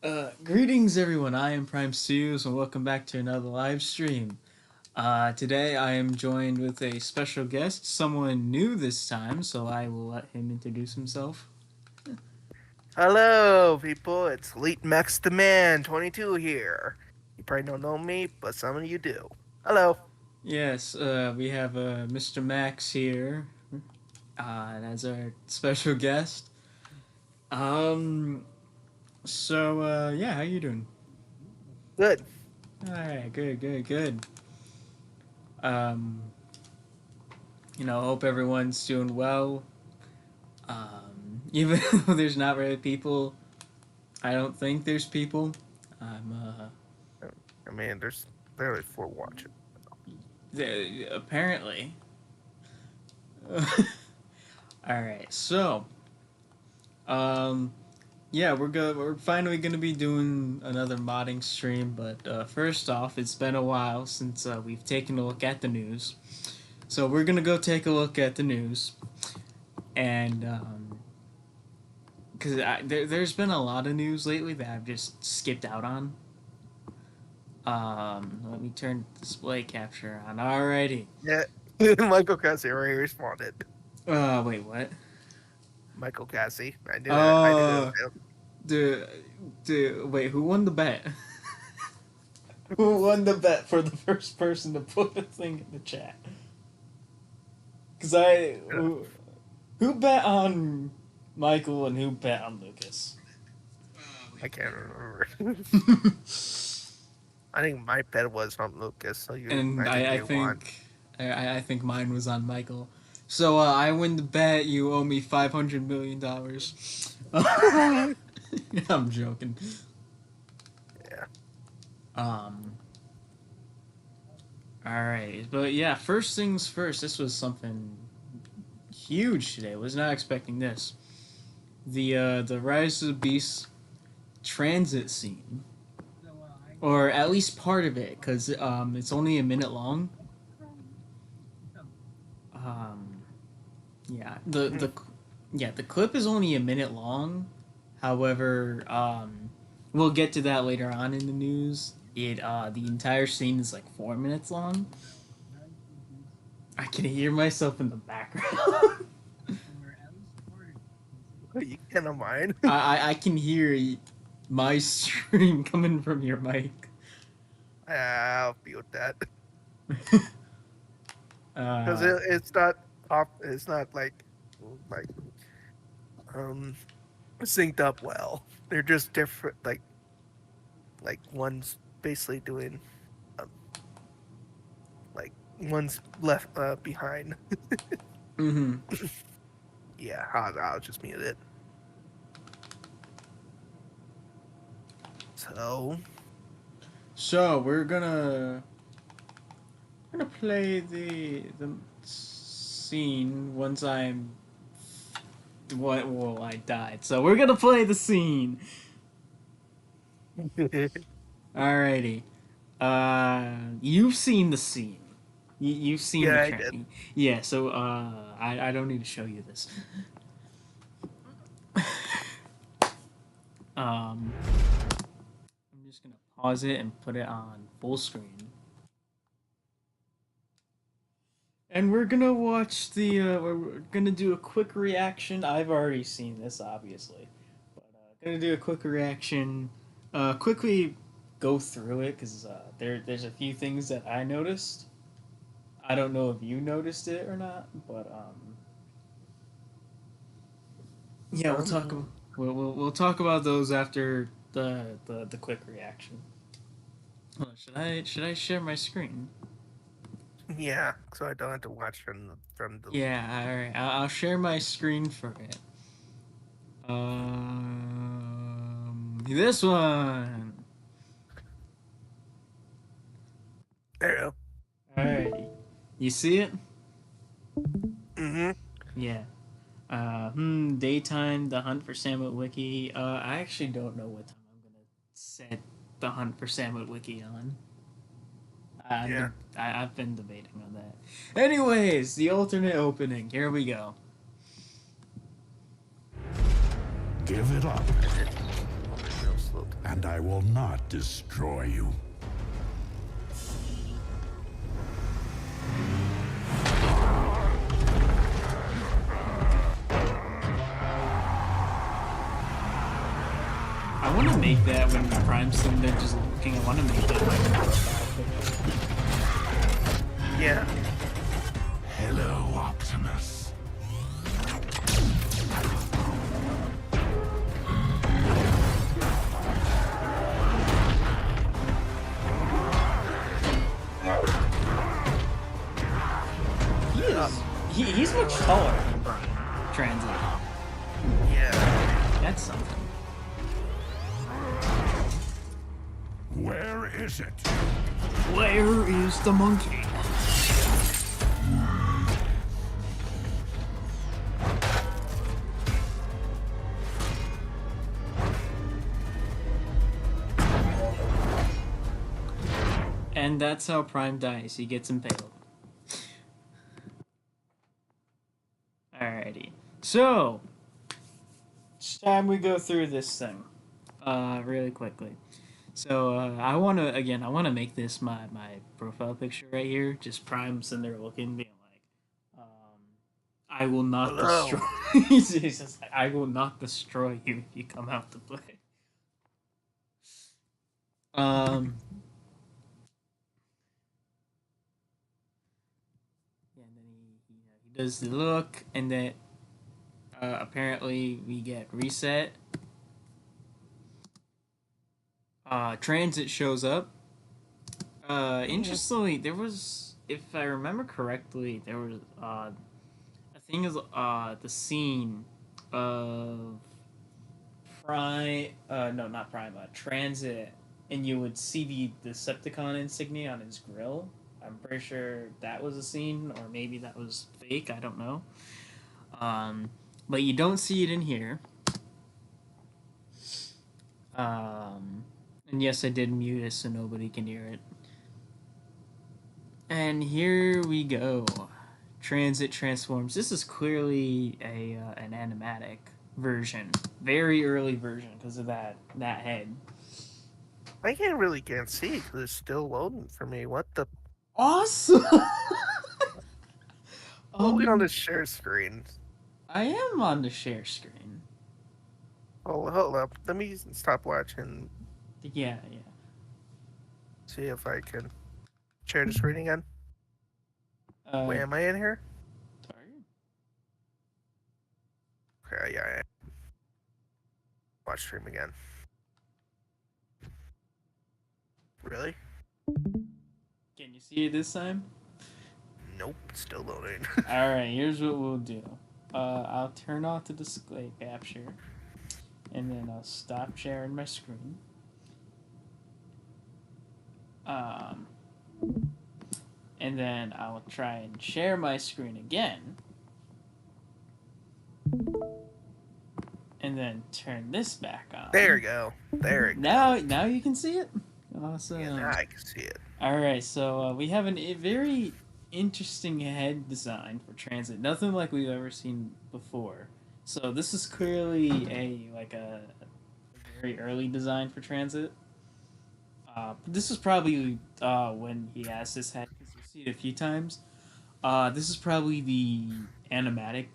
Greetings everyone, I am Prime Stews and welcome back to another live stream. Today I am joined with a special guest, someone new this time, so I will let him introduce himself. Hello, people. It's Elite Max the Man 22 here. You probably don't know me, but some of you do. Hello. Yes, we have Mr. Max here as our special guest. Um, yeah, how you doing? Good. Alright, good. Um, hope everyone's doing well. Even though there's not really people, I don't think there's people. I'm I mean, there's literally four watching. apparently. All right, so um, yeah, we're finally gonna be doing another modding stream, but first off, it's been a while since we've taken a look at the news, so we're gonna go take a look at the news, and because there's been a lot of news lately that I've just skipped out on. Let me turn display capture on. Alrighty. Yeah. Michael Cassie already responded. Wait, what? Michael Cassie. I did it. I did it. Uh, the, wait, who won the bet? Who won the bet for the first person to put a thing in the chat? Cause who bet on Michael and who bet on Lucas? I can't remember. I think my bet was on Lucas, so And I think I you won. think I think mine was on Michael. So I win the bet. You owe me $500 million. I'm joking. Yeah. Um. All right, but yeah. First things first. This was something huge today. Was not expecting this. The Rise of the Beast transit scene, or at least part of it, because it's only a minute long. Um, yeah. The clip is only a minute long. However, we'll get to that later on in the news. The entire scene is like 4 minutes long. I can hear myself in the background. You can't mind. I can hear my stream coming from your mic. I'll feel that. Because Uh, it's not off. It's not like um synced up well. They're just different. Like one's basically doing um, like one's left behind. mm-hmm. Yeah, I'll just mute it. So So we're gonna play the scene once I'm what well I died. So we're gonna play the scene. Alrighty. You've seen the scene. You've seen the yeah, I did. train. Yeah. So I don't need to show you this. I'm just gonna pause it and put it on full screen. And we're gonna watch we're gonna do a quick reaction. I've already seen this, obviously, but gonna do a quick reaction. Quickly go through it because there's a few things that I noticed. I don't know if you noticed it or not, but yeah, Um, we'll talk about those after the quick reaction. Oh, should I share my screen? yeah, so I don't have to watch from the. Yeah, all right. I'll share my screen for it. This one. There you Alrighty. You see it? go. Mm-hmm. Yeah. Daytime, the hunt for Sam Witwicky. I actually don't know what time I'm gonna set the hunt for Sam Witwicky on. Yeah. I've been debating on that. Anyways, the alternate opening. Here we go. Give it up. cancelled. and I will not destroy you. I want to make that when Prime's sitting there just looking. I want to make that my profile picture. Yeah. Hello, Optimus. He's much taller than Prime Transit. Yeah. That's something. Where is it? Where is the monkey? And that's how Prime dies. He gets impaled. Alrighty. So, it's time we go through this thing. Really quickly. So, I wanna make this my profile picture right here. Just Prime sitting there looking, being like, I will not Hello. destroy he's just like, I will not destroy you if you come out to play. Um Yeah, and then he does the look, and then apparently we get reset. Transit shows up. Interestingly, there was, if I remember correctly, there was I think is the scene of Prime. No, not Prime. Transit, and you would see the Decepticon insignia on his grill. I'm pretty sure that was a scene, or maybe that was fake. I don't know. But you don't see it in here. And yes, I did mute it so nobody can hear it. And here we go. Transit transforms. This is clearly an animatic version, very early version because of that head. I can't see because it's still loading for me. What the? Awesome. What are we on the share screen? I am on the share screen. Oh, hold up. Let me stop watching. Yeah. See if I can share the screen again. Wait, am I in here? Sorry. Okay, yeah. Watch stream again. Really? Can you see it this time? Nope, still loading. Alright, here's what we'll do. I'll turn off the display capture, and then I'll stop sharing my screen. And then I'll try and share my screen again. And then turn this back on. There we go. There it goes. Now you can see it? Awesome. Yeah, now I can see it. Alright, so we have a very interesting head design for Transit. Nothing like we've ever seen before. So this is clearly a very early design for Transit. This is probably when he has this head, because you see it a few times. This is probably the animatic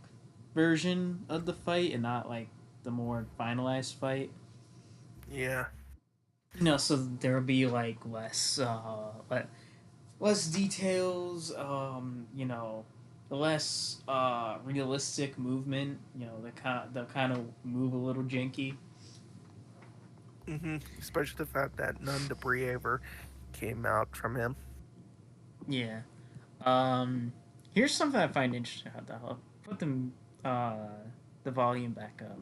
version of the fight, and not like the more finalized fight. Yeah. So there'll be like less details. Less realistic movement. They'll kind of move a little janky. Especially the fact that none debris ever came out from him. Yeah. Here's something I find interesting. I'll put the volume back up.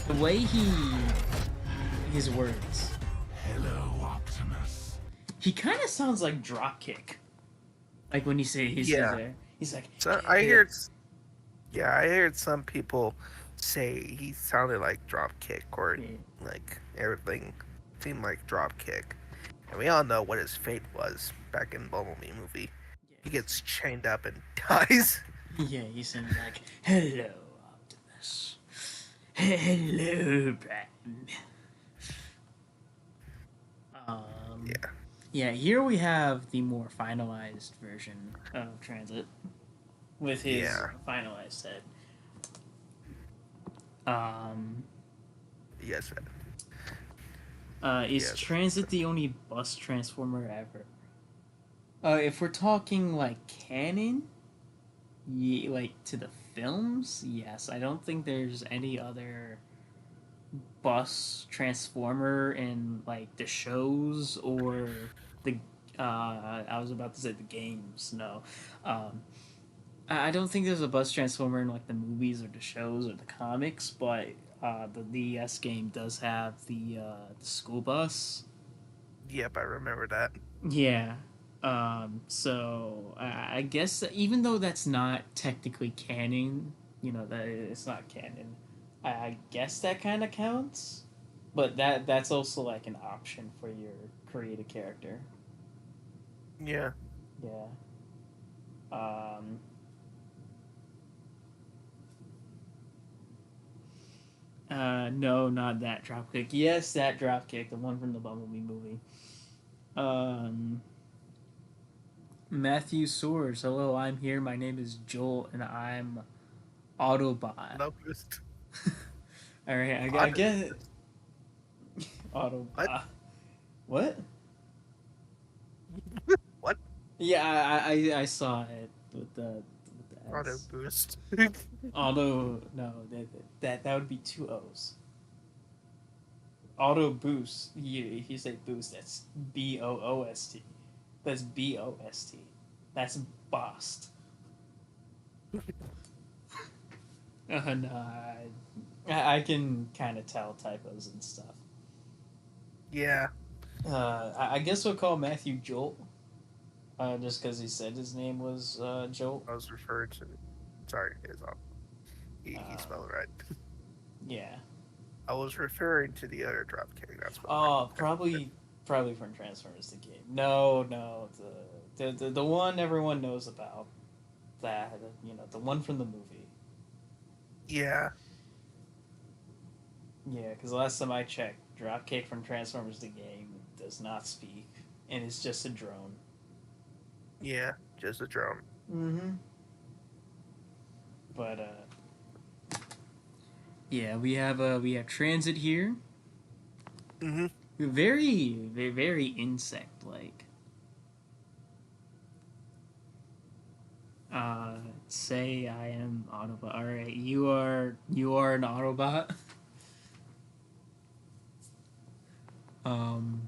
The way his words. Hello, Optimus. He kind of sounds like Dropkick. Like when he says there. He's like. So I heard some people say he sounded like Dropkick, or like everything seemed like Dropkick. And we all know what his fate was back in Bumblebee movie. Yeah, he gets chained up and dies. Yeah, he seems like, hello, Optimus. Hello, Brian. Um, Yeah. yeah, here we have the more finalized version of Transit with his Yeah. finalized head. Um, Yes. is Yes. Transit the only bus transformer ever? If we're talking like canon, like to the films, yes. I don't think there's any other bus transformer in like the shows or the. I was about to say the games. No, um, I don't think there's a bus transformer in like the movies or the shows or the comics, but the DS game does have the school bus. Yep, I remember that. Yeah. So I guess that even though that's not technically canon, that it's not canon. I guess that kind of counts, but that's also like an option for your create a character. Yeah. Yeah. Um, no, not that dropkick. Yes, that dropkick, the one from the Bumblebee movie. Um, Matthew Soares. Hello, I'm here. My name is Joel, and I'm Autobot. Locust. All right, I Otter. get What? Autobot. What? What? Yeah, I saw it with the Auto S. boost. Auto no that would be two O's. Auto boost. You say boost. That's BOOST. That's BOST. That's bust. No, I can kind of tell typos and stuff. Yeah. I guess we'll call Matthew Jolt. Just because he said his name was Jolt. I was referring to. Sorry, he Um, spelled it right. yeah. I was referring to the other dropkick. That's what I Oh, kind of. probably from Transformers the game. No, no, the one everyone knows about. That the one from the movie. Yeah. Yeah, because last time I checked, Dropkick from Transformers the game does not speak, and it's just a drone. Yeah. Just a drone. Mm-hmm. But yeah, we have Transit here. Mm-hmm. Very insect like. Say I am Autobot. All right, you are an Autobot. Um.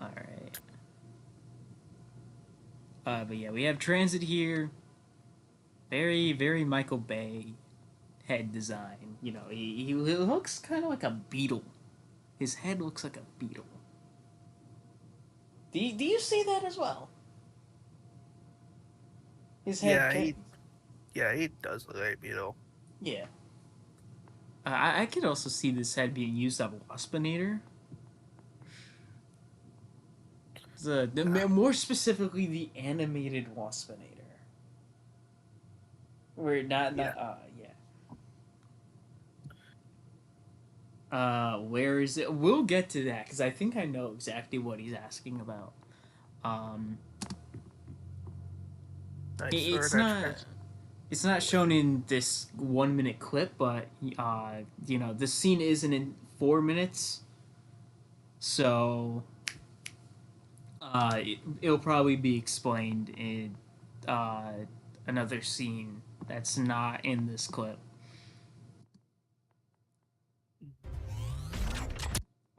All right. But yeah, we have Transit here. Very Michael Bay head design. He looks kind of like a beetle. His head looks like a beetle. Do you see that as well? His head Yeah. can. He does look like a beetle. Yeah. I could also see this head being used as a Waspinator. Ah, More specifically, the animated Waspinator. Where yeah. not yeah. Where is it? We'll get to that because I think I know exactly what he's asking about. Um, I it, swear it's that not. trans. It's not shown in this 1 minute clip, but the scene isn't in 4 minutes, so it'll probably be explained in uh, another scene that's not in this clip.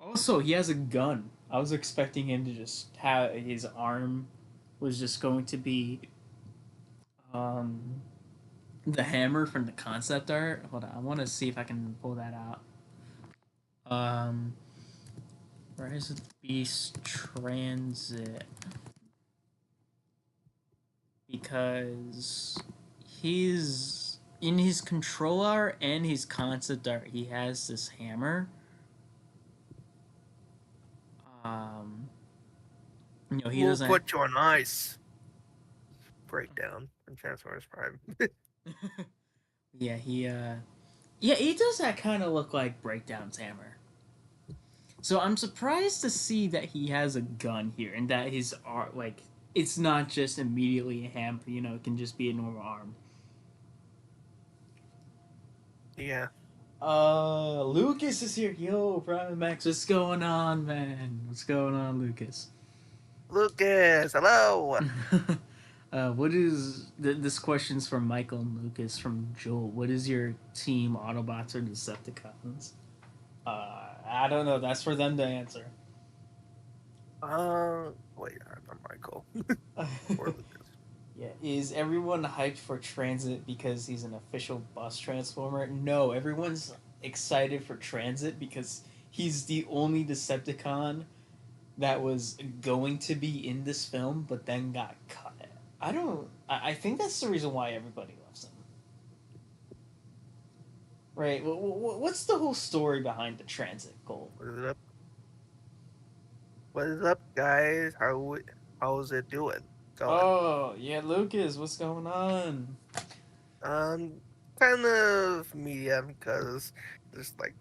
Also, he has a gun. I was expecting him to just have his arm was just going to be um, the hammer from the concept art. Hold on, I want to see if I can pull that out. Um, Rise of the Beast Transit because he's in his control art and his concept art. He has this hammer. Um, he We'll doesn't. put you on ice. Breakdown from Transformers Prime. Yeah, Yeah, he does that kind of look like Breakdown's hammer. So I'm surprised to see that he has a gun here and that his art, like, it's not just immediately a hammer. It can just be a normal arm. Yeah. Lucas is here. Yo, Prime Max, what's going on, man? What's going on, Lucas? Lucas, hello. What is this question's from Michael and Lucas from Joel? What is your team, Autobots or Decepticons? I don't know. That's for them to answer. Wait, I'm Michael Yeah, or Lucas. is everyone hyped for Transit because he's an official bus transformer? No, everyone's excited for Transit because he's the only Decepticon that was going to be in this film, but then got cut. I don't. I think that's the reason why everybody loves him. Right? What's the whole story behind the Transit goal? What is up? What is up, guys? How's it doing? Going? Oh yeah, Lucas, what's going on? Um, kind of medium because just like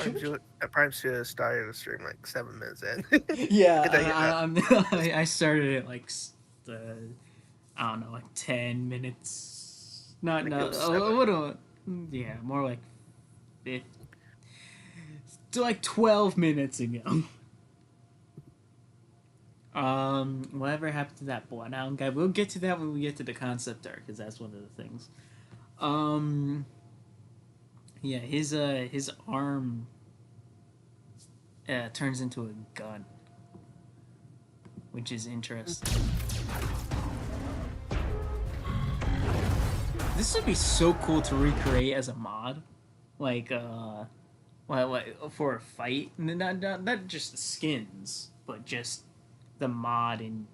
Should we? Prime should have started the stream like 7 minutes in. Yeah, Good thing, yeah. I started it like I don't know, like 10 minutes. I Not think it no, was a 7. little. Yeah, more like it, like 12 minutes ago. Whatever happened to that Bloodhound guy? We'll get to that when we get to the concept art, because that's one of the things. Um, yeah, his arm turns into a gun, which is interesting. This would be so cool to recreate as a mod, like for a fight. Not just the skins, but just the mod and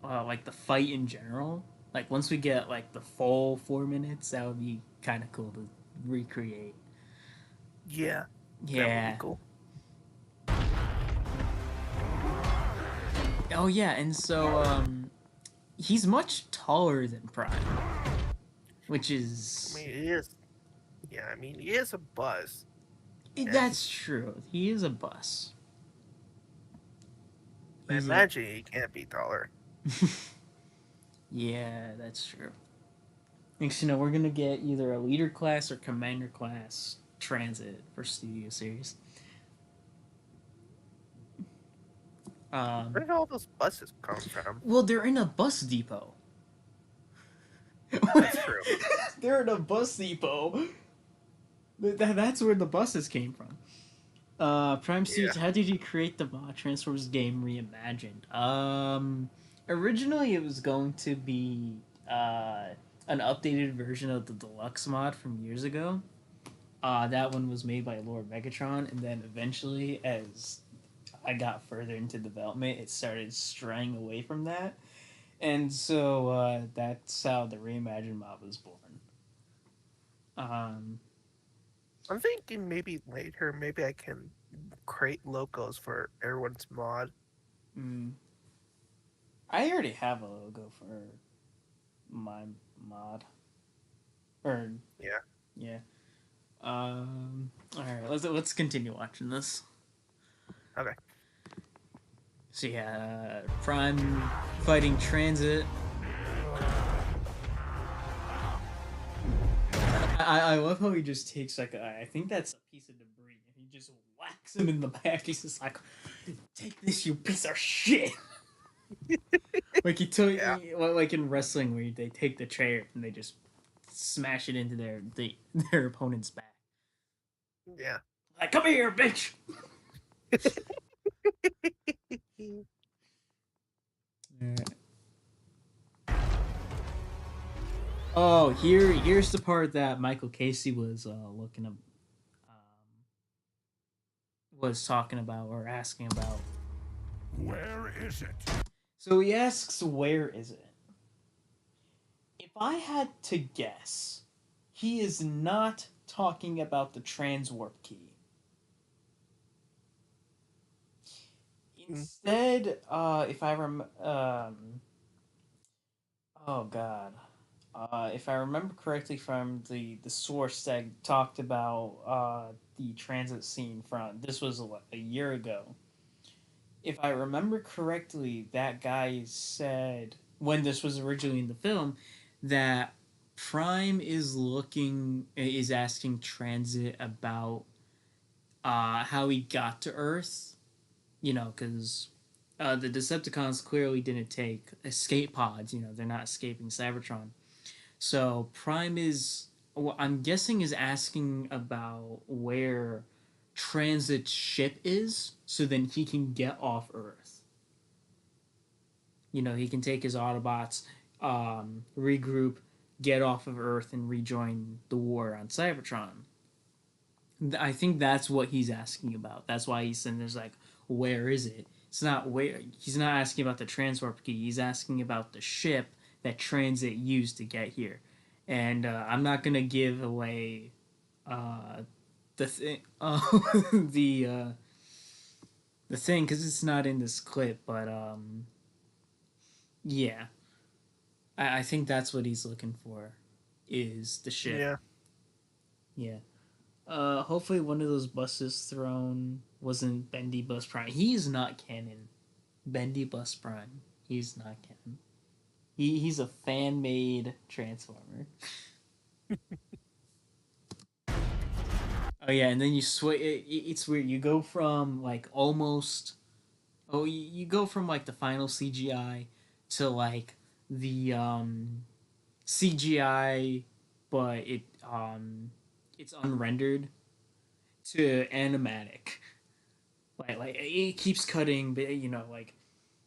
like the fight in general. Like once we get like the full 4 minutes, that would be kind of cool to recreate. Yeah, that would be Yeah. cool. Oh yeah, and so he's much taller than Prime, which I is mean, he is. Yeah, I mean, he is a buzz, and that's true. He is a bus. I He's a imagine he can't be taller. yeah, that's true. Next, we're gonna get either a leader class or commander class transit for Studio Series. Where did all those buses come from? Well, they're in a bus depot. That's true. They're in a bus depot. That's where the buses came from. Prime Yeah. Studios, how did you create the mod Transformers game reimagined? Originally it was going to be an updated version of the deluxe mod from years ago. That one was made by Lord Megatron, and then eventually, as I got further into development, it started straying away from that, and so that's how the reimagined mod was born. Um, I'm thinking maybe later, maybe I can create logos for everyone's mod. mm, I already have a logo for my mod. Or Yeah. yeah. All right. Let's continue watching this. Okay. So yeah, Prime fighting Transit. I love how he just takes like I think that's a piece of debris and he just whacks him in the back. He's just like, "Take this, you piece of shit!" Like he took Yeah. like in wrestling where they take the chair and they just smash it into their opponent's back. Yeah. Like, come here, bitch. Alright. Oh, here's the part that Michael Casey was looking up, was talking about or asking about. Where is it? So he asks, "Where is it?" If I had to guess, he is not talking about the transwarp key. Mm. Instead, if I oh god, If I remember correctly from the source that talked about the transit scene from this was a year ago. If I remember correctly, that guy said when this was originally in the film that Prime is asking Transit about how he got to Earth. You know, because the Decepticons clearly didn't take escape pods. You know, they're not escaping Cybertron. So Prime is, well, I'm guessing, is asking about where Transit's ship is, so then he can get off Earth. You know, he can take his Autobots, regroup, get off of Earth, and rejoin the war on Cybertron. I think that's what he's asking about. That's why he's saying there's like, where is it? It's not where he's not asking about the transport key. He's asking about the ship that Transit used to get here. And I'm not gonna give away uh, the thing, the uh, the thing, because it's not in this clip. But yeah, I think that's what he's looking for, is the ship. Yeah. Yeah. Hopefully one of those buses thrown wasn't Bendy Bus Prime. He is not canon. Bendy Bus Prime. He's not canon. He's a fan made Transformer. Oh yeah, and then you switch. It's weird. You go from like almost. Oh, you go from like the final CGI to like the CGI, but it's unrendered to animatic. Like it keeps cutting, but you know, like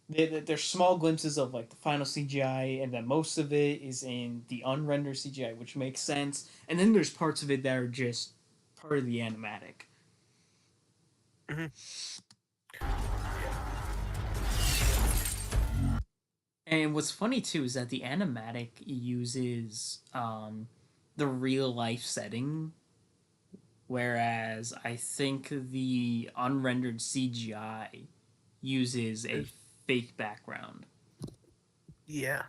there's small glimpses of like the final CGI, and then most of it is in the unrendered CGI, which makes sense. And then there's parts of it that are just part of the animatic. Hmm. And what's funny too is that the animatic uses the real life setting, whereas I think the unrendered CGI uses a fake background. Yeah.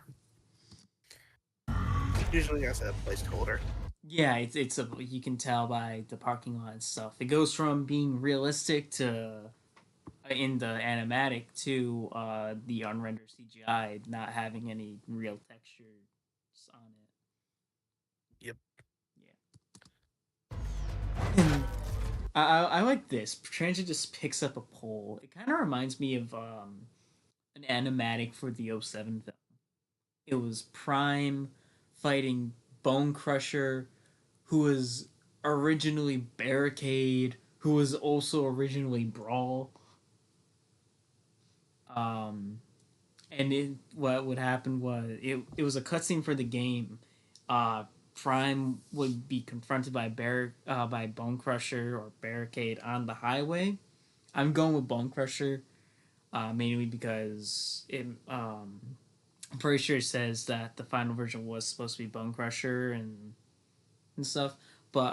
Usually has a placeholder. Yeah, it's a you can tell by the parking lot and stuff. It goes from being realistic to in the animatic to the unrendered CGI not having any real textures on Yep. it. Yeah, and I like this. Transit just picks up a pole. It kind of reminds me of an animatic for the '07 film. It was Prime fighting Bone Crusher, who was originally Barricade, who was also originally Brawl. Um, and what would happen was it was a cutscene for the game. Prime would be confronted by Bone Crusher or Barricade on the highway. I'm going with Bone Crusher, mainly because I'm pretty sure it says that the final version was supposed to be Bone Crusher and stuff. But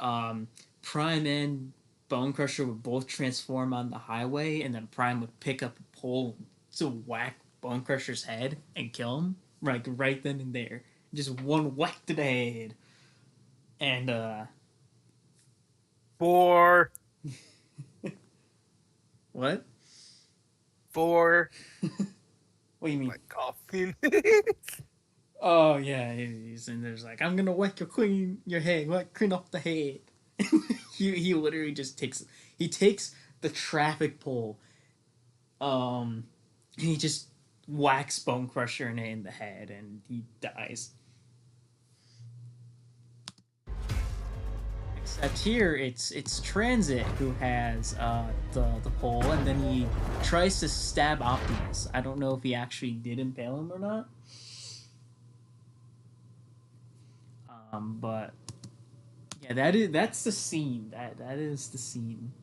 Prime and Bone Crusher would both transform on the highway, and then Prime would pick up a pole to whack Bone Crusher's head and kill him, like right then and there. Just one whack to the head. And Four. what? Four. What do you mean? Like coughing. Oh yeah, he's in there's like, I'm gonna whack your head, whack clean off the head. He literally just takes the traffic pole, and he just whacks Bone Crusher in the head, and he dies. Except here, it's Transit who has the pole, and then he tries to stab Optimus. I don't know if he actually did impale him or not. But yeah, that's the scene. That is the scene.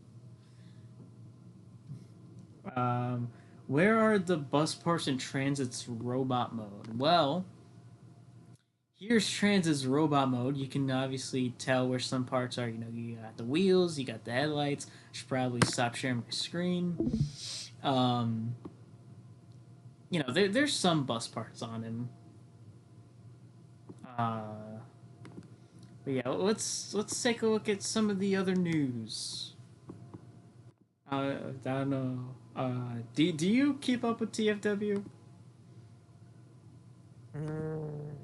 Um, where are the bus parts in Transit's robot mode? Well, here's Transit's robot mode. You can obviously tell where some parts are. You know, you got the wheels, you got the headlights. I should probably stop sharing my screen. Um, there's some bus parts on him. But yeah, let's take a look at some of the other news. I don't know. Do you keep up with TFW? Mm,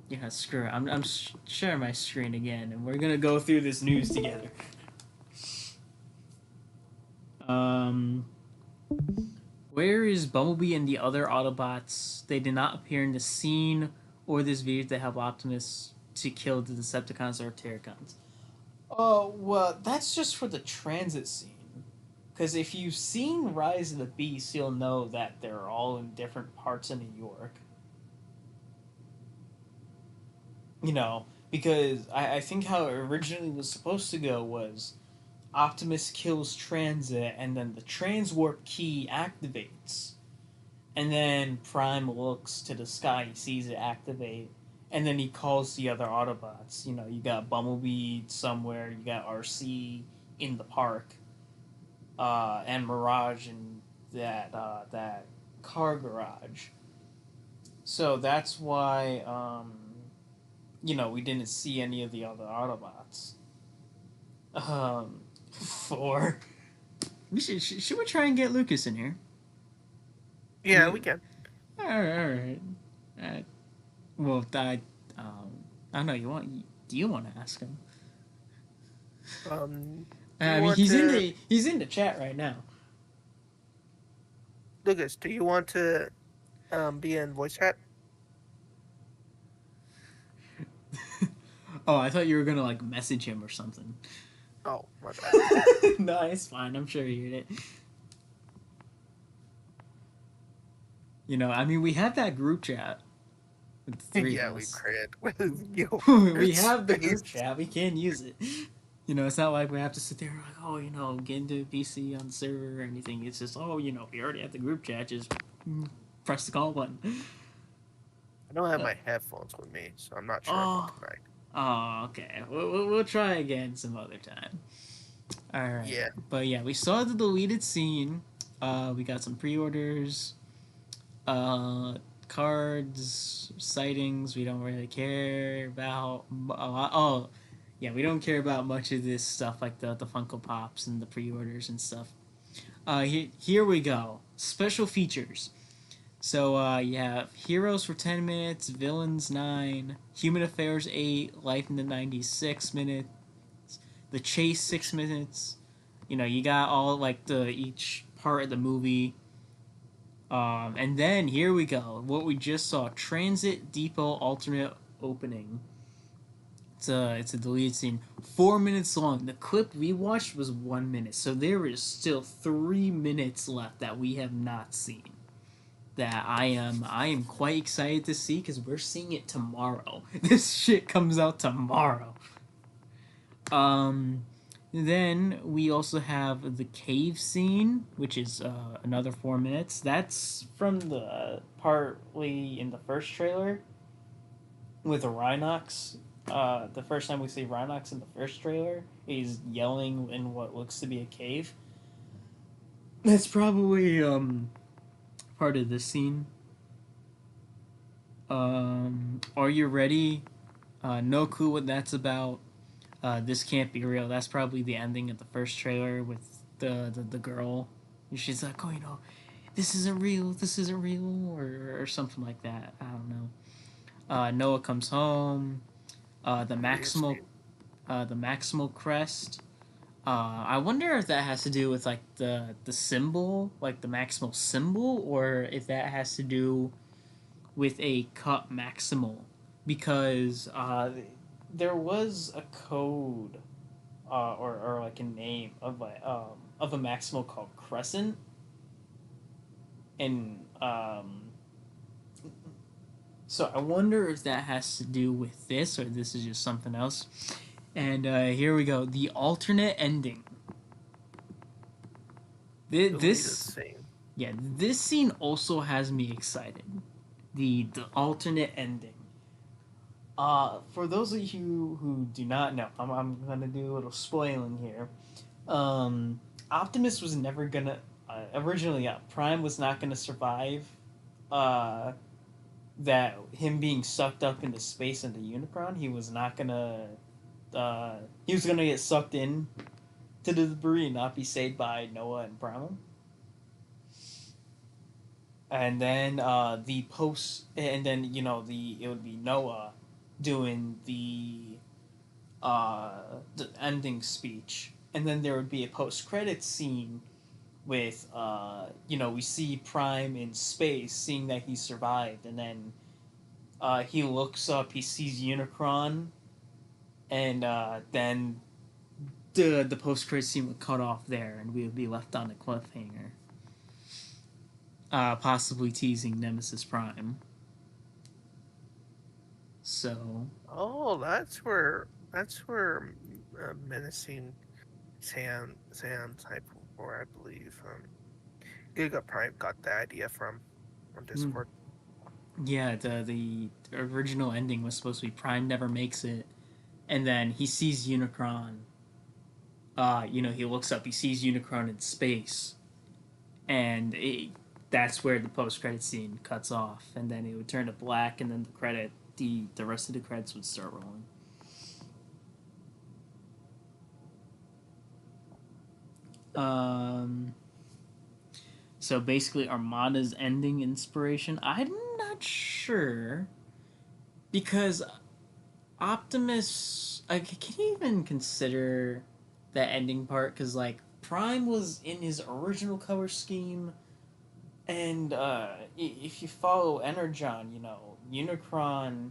Yeah, screw it. I'm sharing my screen again, and we're gonna go through this news together. Um, where is Bumblebee and the other Autobots? They did not appear in the scene or this video to help Optimus to kill the Decepticons or Terracons. Oh, well, that's just for the transit scene. Because if you've seen Rise of the Beast, you'll know that they're all in different parts of New York. You know, because I think how it originally was supposed to go was Optimus kills Transit, and then the transwarp key activates. And then Prime looks to the sky, he sees it activate, and then he calls the other Autobots. You know, you got Bumblebee somewhere, you got RC in the park, and Mirage in that car garage. So that's why we didn't see any of the other Autobots. Four. Should we try and get Lucas in here? yeah, we can. All right. Uh, well, I don't know. Do you want to ask him? Do you I mean, want to, he's in the chat right now. Lucas? Do you want to be in voice chat? Oh, I thought you were gonna like message him or something. Oh, my bad. No, it's fine. I'm sure he heard it. I mean, we have that group chat with the three Yeah, of we us. crit with your We have the group face. chat. We can use it. It's not like we have to sit there like, oh, get into PC on the server or anything. It's just, oh, we already have the group chat. Just press the call button. I don't have Uh, my headphones with me, so I'm not sure about oh, tonight. oh, okay. We'll try again some other time. All right. Yeah. But yeah, we saw the deleted scene. We got some pre-orders. Uh, cards, sightings. We don't really care about a lot. Oh, yeah, we don't care about much of this stuff like the Funko Pops and the pre-orders and stuff. Here we go. Special features. So you have Heroes for 10 minutes, Villains 9, Human Affairs 8, Life in the 90s 6 minutes, The Chase 6 minutes. You got all like the each part of the movie. And then here we go. What we just saw: Transit Depot alternate opening. It's a deleted scene, 4 minutes long. The clip we watched was 1 minute, so there is still 3 minutes left that we have not seen. That I am quite excited to see because we're seeing it tomorrow. This shit comes out tomorrow. Um, then we also have the cave scene, which is another 4 minutes. That's from the partly in the first trailer with Rhinox. The first time we see Rhinox in the first trailer, he's yelling in what looks to be a cave. That's probably part of this scene. Are you ready? No clue what that's about. This can't be real. That's probably the ending of the first trailer with the girl. She's like, oh, this isn't real. This isn't real, or something like that. I don't know. Noah comes home. The Maximal, the Maximal crest. I wonder if that has to do with like the symbol, like the Maximal symbol, or if that has to do with a cut Maximal, because there was a code or like a name of a Maximal called Crescent, and so I wonder if that has to do with this or this is just something else. And here we go. The alternate ending. This, yeah, this scene also has me excited. The alternate ending. For those of you who do not know, I'm gonna do a little spoiling here. Optimus was never gonna originally. Prime was not gonna survive. that him being sucked up into space into Unicron, he was not gonna. He was gonna get sucked in to the debris and not be saved by Noah and Primal. And then the post, and then it would be Noah doing the ending speech, and then there would be a post credit scene with we see Prime in space, seeing that he survived, and then he looks up, he sees Unicron, and then the post credit scene would cut off there, and we would be left on a cliffhanger, possibly teasing Nemesis Prime. So Oh, that's where menacing Sam type war, I believe. Giga Prime got the idea from on Discord. yeah, the original ending was supposed to be Prime never makes it, and then he sees Unicron. He looks up, he sees Unicron in space, and that's where the post credit scene cuts off, and then it would turn to black, and then the rest of the credits would start rolling. Um, so basically, Armada's ending inspiration. I'm not sure because Optimus. Can you even consider that ending part? Because like Prime was in his original color scheme, and if you follow Energon, Unicron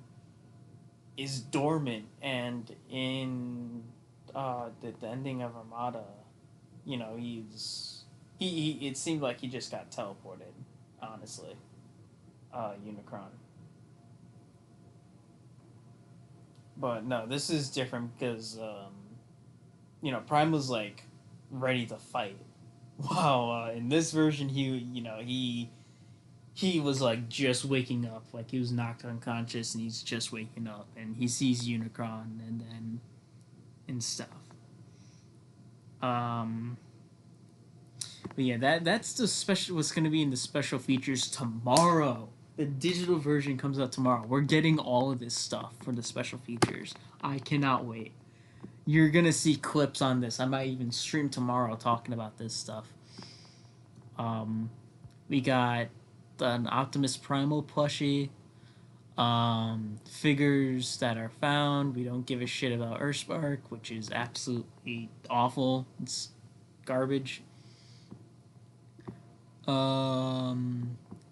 is dormant, and in the ending of Armada, he it seemed like he just got teleported. Honestly, Unicron. But no, this is different because Prime was like ready to fight. Wow, in this version, he was like just waking up, like he was knocked unconscious, and he's just waking up, and he sees Unicron, and stuff. Um, but yeah, that's the special. What's going to be in the special features tomorrow. The digital version comes out tomorrow. We're getting all of this stuff for the special features. I cannot wait. You're gonna see clips on this. I might even stream tomorrow talking about this stuff. Um, we got an Optimus Primal plushie. Figures that are found. We don't give a shit about Earthspark, which is absolutely awful. It's garbage.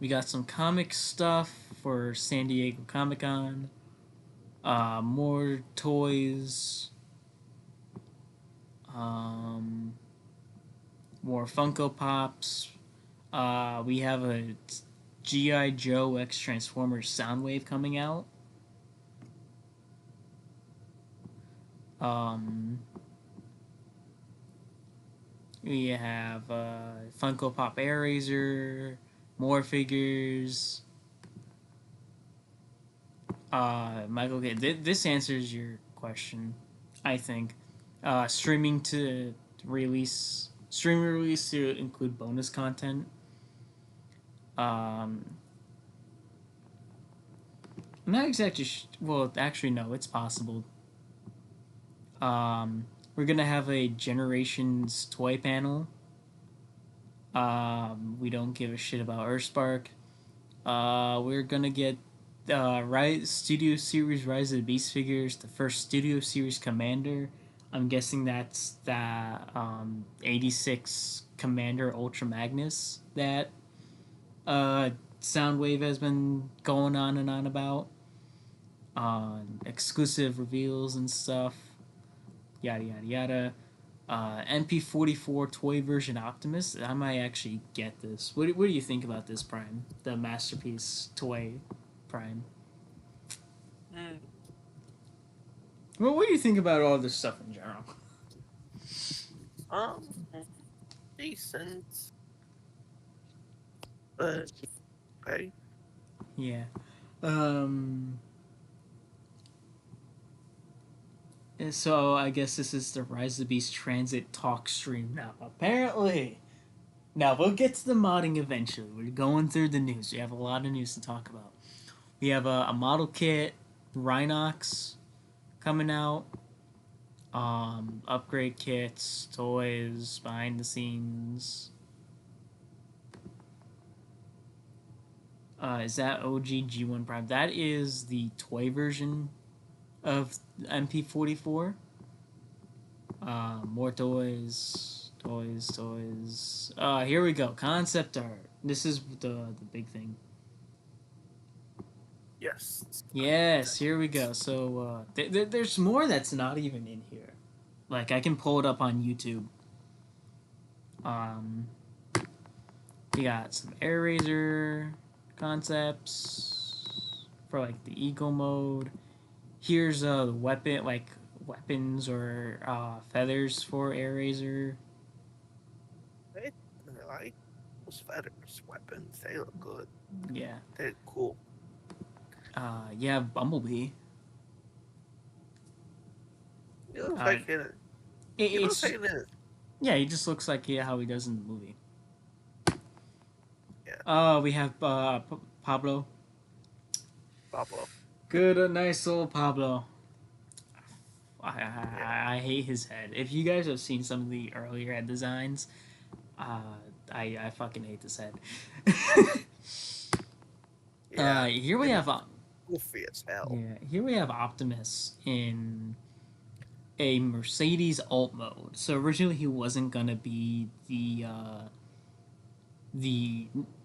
We got some comic stuff for San Diego Comic Con. More toys. More Funko Pops. We have a G.I. Joe X Transformers Soundwave coming out. We have Funko Pop Air Razor, more figures. Michael, this answers your question, I think. Streaming release to include bonus content. I'm not exactly. Well, actually, no, it's possible. We're gonna have a Generations toy panel. We don't give a shit about Earthspark. We're gonna get Studio Series Rise of the Beast figures, the first Studio Series Commander. I'm guessing that's the 86 Commander Ultra Magnus that Soundwave has been going on and on about. Exclusive reveals and stuff. Yada yada yada. MP44 toy version Optimus. I might actually get this. What do you think about this, Prime? The Masterpiece toy Prime. Well, what do you think about all this stuff in general? Um, Decent, but okay. Yeah. And so I guess this is the Rise of the Beast Transit talk stream now. Apparently. Now we'll get to the modding eventually. We're going through the news. We have a lot of news to talk about. We have a model kit, Rhinox coming out. Upgrade kits, toys, behind the scenes. Is that OG G1 Prime? That is the toy version of MP44. More toys, toys. Here we go. Concept art. This is the big thing. Yes. Yes, here we go. So there's more that's not even in here. Like I can pull it up on YouTube. Um, we got some air razor concepts for like the eco mode. Here's the weapon, like weapons or feathers for air razor. I like those feathers weapons. They look good. Yeah. They're cool. Yeah, Bumblebee. He looks Uh, like it. He looks it's like it. yeah, he just looks like how he does in the movie. Yeah. We have Pablo. Pablo. Good, a nice old Pablo. Yeah. I hate his head. If you guys have seen some of the earlier head designs, uh, I fucking hate this head. Yeah. Here we have Goofy as hell. yeah, here we have Optimus in a Mercedes alt mode. So originally he wasn't gonna be the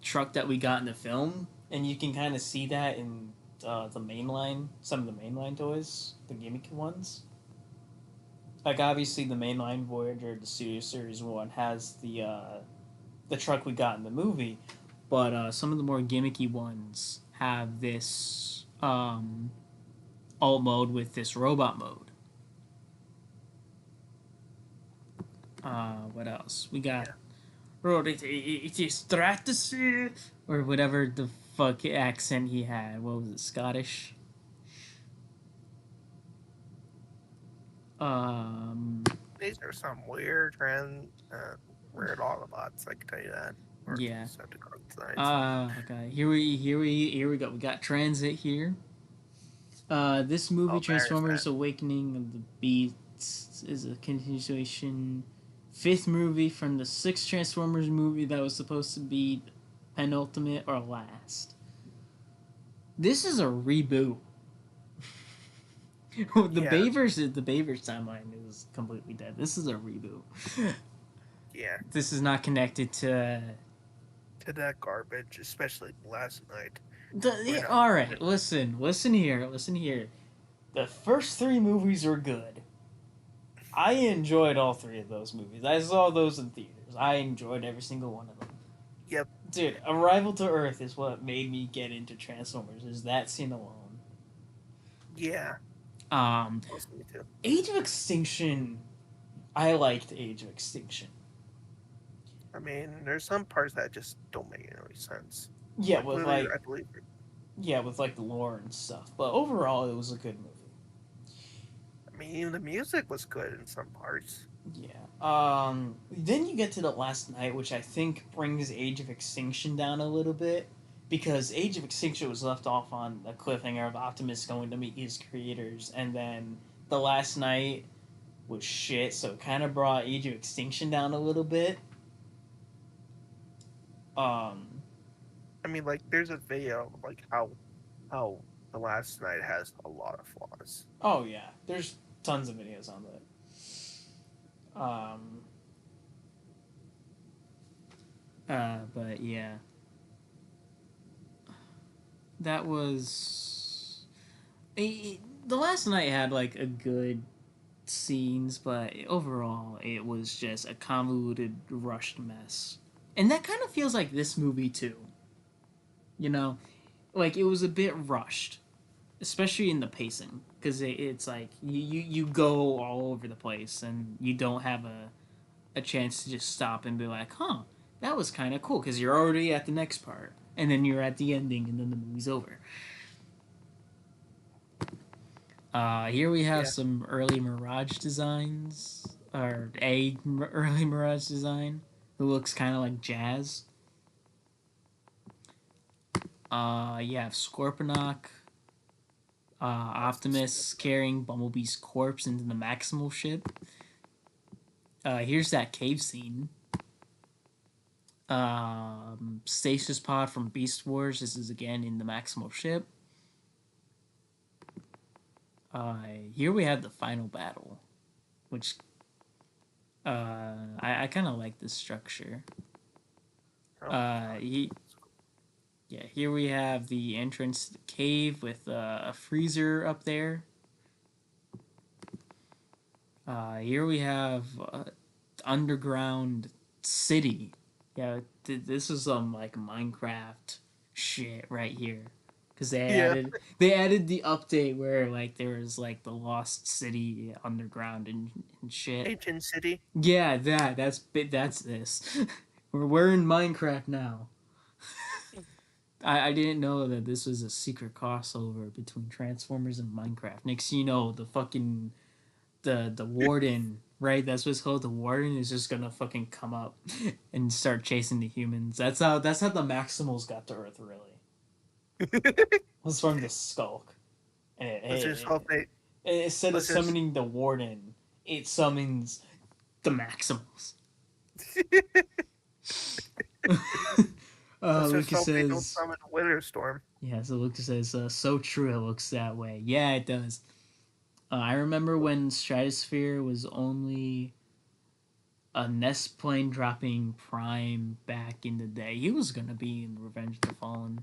truck that we got in the film, and you can kind of see that in the mainline, some of the mainline toys, the gimmick ones. Like obviously the mainline Voyager, the Studio Series one has the truck we got in the movie, but some of the more gimmicky ones have this alt mode with this robot mode. What else? We got it is stratosphere or whatever the fuck accent he had. What was it? Scottish. These are some weird weird Autobots. I can tell you that. Or Yeah. Decepticon designs. Okay. Here we go. We got Transit here. This movie, Oh, there's Transformers: that. Awakening of the Beasts, is a continuation, fifth movie from the sixth Transformers movie that was supposed to be penultimate or last. This is a reboot. the Yeah. The Bayverse timeline is completely dead. This is a reboot. Yeah. This is not connected to. To that garbage, especially last night. All right, listen here. The first three movies were good. I enjoyed all three of those movies. I saw those in theaters. I enjoyed every single one of them. Yep. Dude, Arrival to Earth is what made me get into Transformers. Is that scene alone? Yeah. Me too. Age of Extinction. I liked Age of Extinction. I mean, there's some parts that just don't make any sense. Yeah, with like I believe it. Yeah, with like the lore and stuff. But overall, it was a good movie. I mean, even the music was good in some parts. Yeah. Then you get to the last night, which I think brings Age of Extinction down a little bit, because Age of Extinction was left off on a cliffhanger of Optimus going to meet his creators, and then the last night was shit, so it kind of brought Age of Extinction down a little bit. I mean, like, there's a video of, like, how the last night has a lot of flaws. Oh yeah, there's tons of videos on that. But yeah, that was the last night had like a good scenes, but overall it was just a convoluted, rushed mess, and that kind of feels like this movie too. You know, like it was a bit rushed, especially in the pacing, because it's like you go all over the place and you don't have a chance to just stop and be like, huh, that was kind of cool, because you're already at the next part and then you're at the ending and then the movie's over. Here we have some early Mirage designs, or early Mirage design who looks kind of like Jazz. You have Scorponok, Optimus carrying Bumblebee's corpse into the Maximal ship. Here's that cave scene. Stasis Pod from Beast Wars. This is again in the Maximal ship. Here we have the final battle, which I kind of like this structure. Here we have the entrance to the cave with a freezer up there. Here we have underground city. Yeah, this is like Minecraft shit right here, because they added the update where like there was like the lost city underground and shit. Ancient city. Yeah, that's this. we're in Minecraft now. I didn't know that this was a secret crossover between Transformers and Minecraft. Next thing you know, the fucking the warden, right? That's what it's called. The warden is just gonna fucking come up and start chasing the humans. That's how the Maximals got to Earth, really. It was from the Skulk. And instead of summoning the warden, it summons the Maximals. Lucas says, don't summon Winter Storm. Yeah, so Lucas says, so true it looks that way. Yeah, it does. I remember when Stratosphere was only a Nest plane dropping Prime back in the day. He was going to be in Revenge of the Fallen.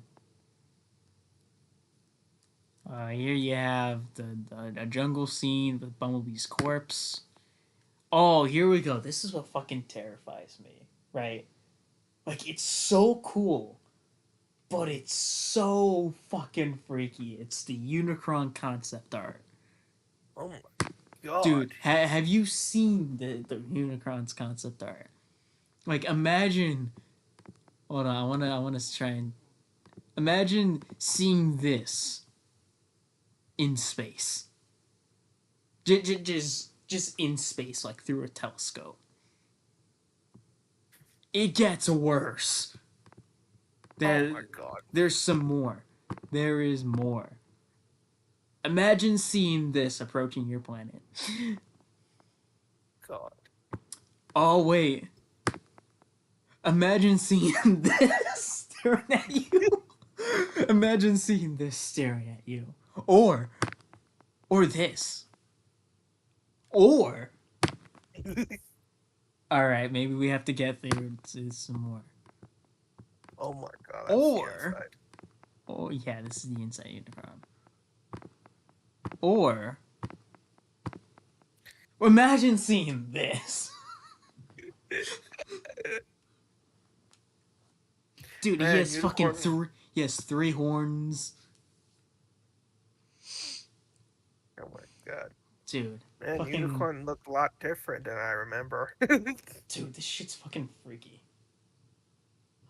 Here you have a jungle scene with Bumblebee's corpse. Oh, here we go. This is what fucking terrifies me, right? Like, it's so cool, but it's so fucking freaky. It's the Unicron concept art. Oh my god. Dude, have you seen the Unicron's concept art? Like, imagine... Hold on, I wanna try and... Imagine seeing this in space. Just in space, like through a telescope. It gets worse. Oh my god. There's some more. There is more. Imagine seeing this approaching your planet. God. Oh, wait. Imagine seeing this staring at you. Imagine seeing this staring at you. Or this. Or... Alright, maybe we have to get through to some more. Oh my god. Oh, yeah, this is the inside Unicron. Or imagine seeing this. Dude, Man, he has fucking he has 3 horns. Oh my god. Dude. Man, fucking... Unicorn looked a lot different than I remember. Dude, this shit's fucking freaky.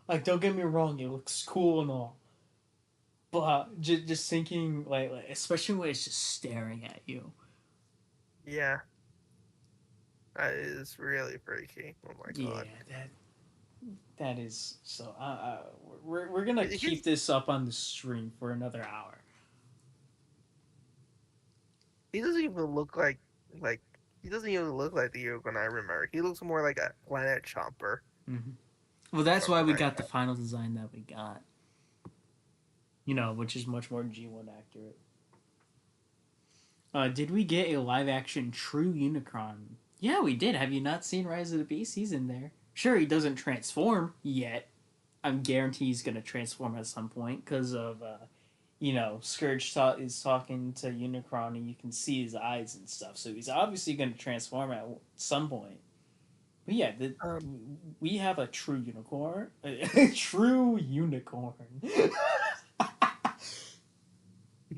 Like, don't get me wrong, it looks cool and all. But just thinking, like, especially when it's just staring at you. Yeah. That is really freaky. Oh my god. Yeah, that is so. We're gonna keep this up on the stream for another hour. He doesn't even look like he doesn't even look like the Unicorn I remember. He looks more like a planet chomper. Mm-hmm. Well, that's why we got the final design that we got. You know, which is much more G1 accurate. Did we get a live-action true Unicron? Yeah, we did. Have you not seen Rise of the Beast? He's in there. Sure, he doesn't transform yet. I'm guaranteed he's going to transform at some point because of, Scourge is talking to Unicron and you can see his eyes and stuff. So he's obviously going to transform at some point. But yeah, we have a true unicorn. A true unicorn.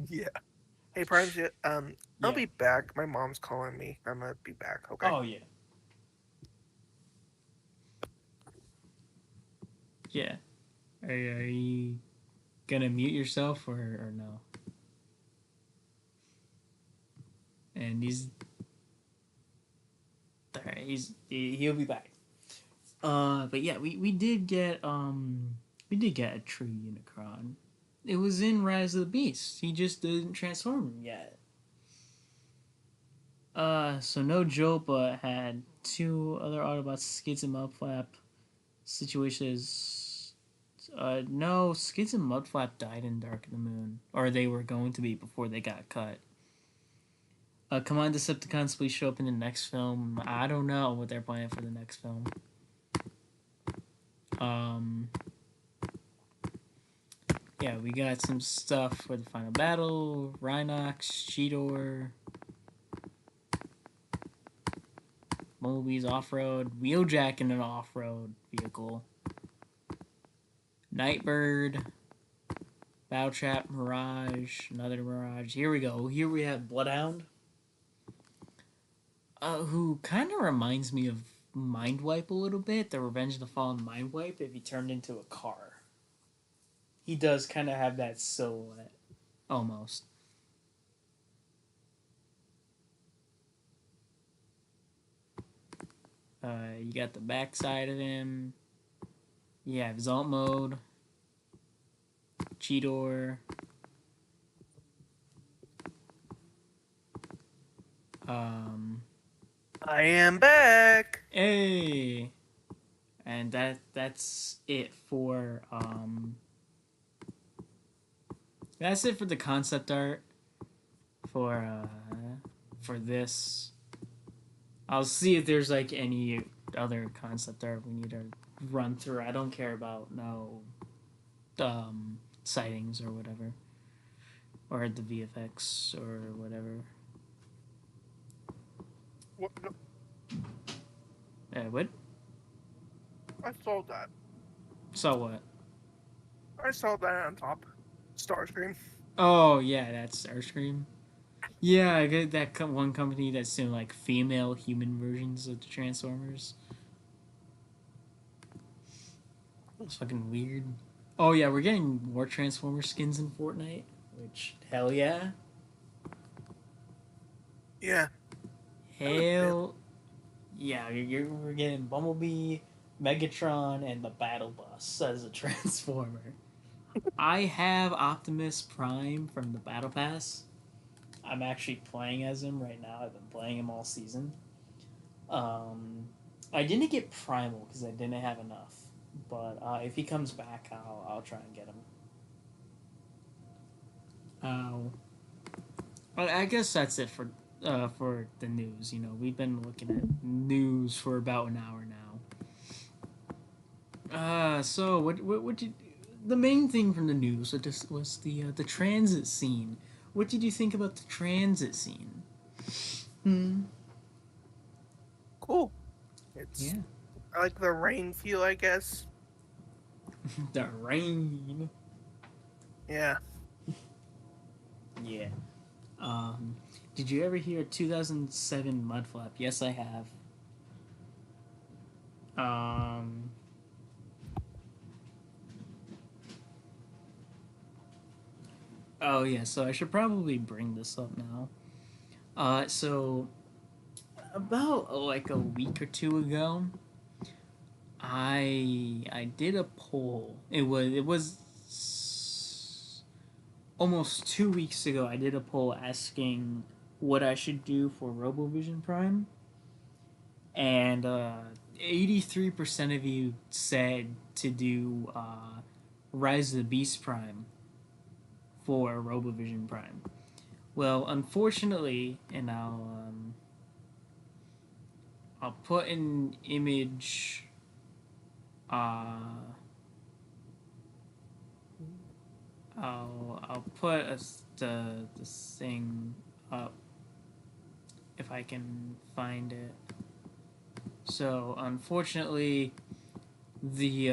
Yeah. Hey, Primes, I'll be back. My mom's calling me. I'm gonna be back, okay? Oh, yeah. Yeah. Are you gonna mute yourself or no? And alright, he'll be back. But yeah, we did get a true Unicron. It was in Rise of the Beast. He just didn't transform him yet. So no Jopa had two other Autobots, Skids and Mudflap. Situation is, no, Skids and Mudflap died in Dark of the Moon, or they were going to be before they got cut. Come on, Decepticons, please show up in the next film. I don't know what they're planning for the next film. Um, yeah, we got some stuff for the final battle. Rhinox, Cheetor, Bumblebee's off-road, Wheeljack in an off-road vehicle, Nightbird, Battletrap, Mirage, another Mirage. Here we go. Here we have Bloodhound, who kind of reminds me of Mindwipe a little bit. The Revenge of the Fallen Mindwipe if he turned into a car. He does kind of have that silhouette, almost. You got the backside of him. You have Zalt mode, Cheetor. I am back. Hey, and that's it for that's it for the concept art for this. I'll see if there's like any other concept art we need to run through. I don't care about no sightings or whatever, or the VFX or whatever. What? No, What? I saw that. So what? I saw that on top. Starscream. Oh yeah, that's Starscream. Yeah, I get that one company that's doing like female human versions of the Transformers. It's fucking weird. Oh yeah, we're getting more Transformer skins in Fortnite, which hell yeah. Yeah. Hell yeah, we're getting Bumblebee, Megatron, and the Battle Bus as a Transformer. I have Optimus Prime from the Battle Pass. I'm actually playing as him right now. I've been playing him all season. I didn't get Primal because I didn't have enough. But if he comes back, I'll try and get him. I guess that's it for the news. You know, we've been looking at news for about an hour now. So what did the main thing from the news was the transit scene. What did you think about the transit scene? Cool. It's Yeah. I like the rain feel, I guess. The rain. Yeah. Yeah. Did you ever hear 2007 Mudflap? Yes, I have. Oh yeah, so I should probably bring this up now. So about like a week or two ago, I did a poll. It was almost 2 weeks ago. I did a poll asking what I should do for RoboVision Prime, and 83% of you said to do Rise of the Beast Prime for RoboVision Prime. Well, unfortunately, and I'll put an image. I'll put the thing up if I can find it. So unfortunately, the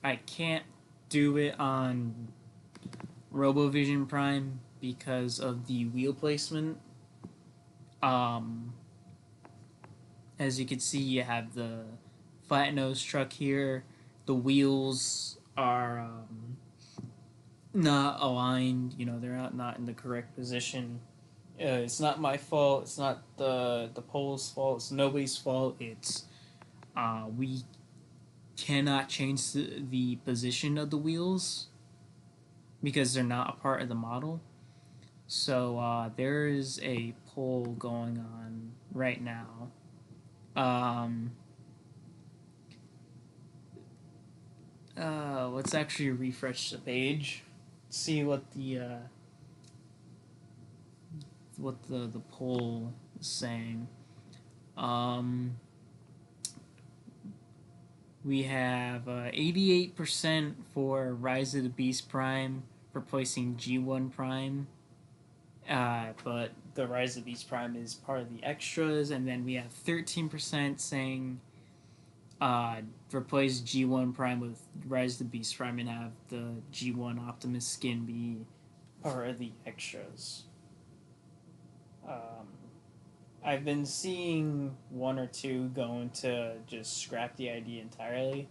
I can't do it on RoboVision Prime because of the wheel placement. As you can see, you have the flat nose truck here. The wheels are not aligned. You know, they're not in the correct position. It's not my fault. It's not the pole's fault. It's nobody's fault. It's we cannot change the position of the wheels. because they're not a part of the model. So there is a poll going on right now. Um, let's actually refresh the page, see what the poll is saying. Um, we have 88% for Rise of the Beast Prime replacing G1 Prime. But the Rise of the Beast Prime is part of the extras, and then we have 13% saying replace G1 Prime with Rise of the Beast Prime and have the G1 Optimus skin be part of the extras. Um, I've been seeing one or two going to just scrap the idea entirely.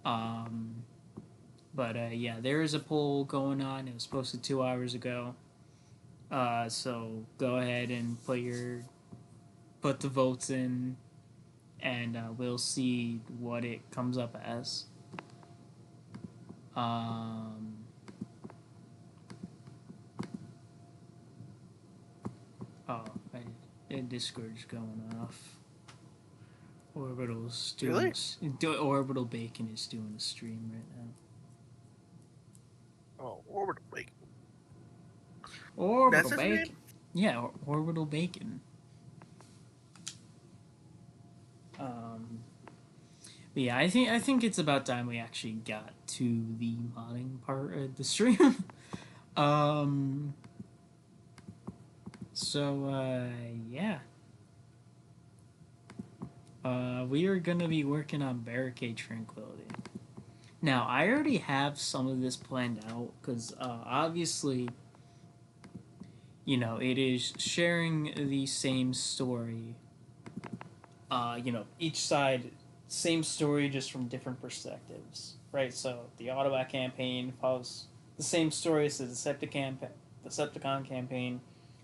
Um, but yeah, there is a poll going on. It was posted 2 hours ago. So go ahead and put the votes in, and we'll see what it comes up as. Um, oh, Discord's going off. Orbital's doing Really? Orbital Bacon is doing a stream right now. Oh, orbital bacon. That's Orbital his name? Bacon. Yeah, Orbital Bacon. Um, but yeah, I think it's about time we actually got to the modding part of the stream. um, so yeah, we are gonna be working on Barricade Tranquility. Now, I already have some of this planned out because obviously, it is sharing the same story. Each side, same story, just from different perspectives, right? So the Autobot campaign follows the same story as the Decepticon campaign,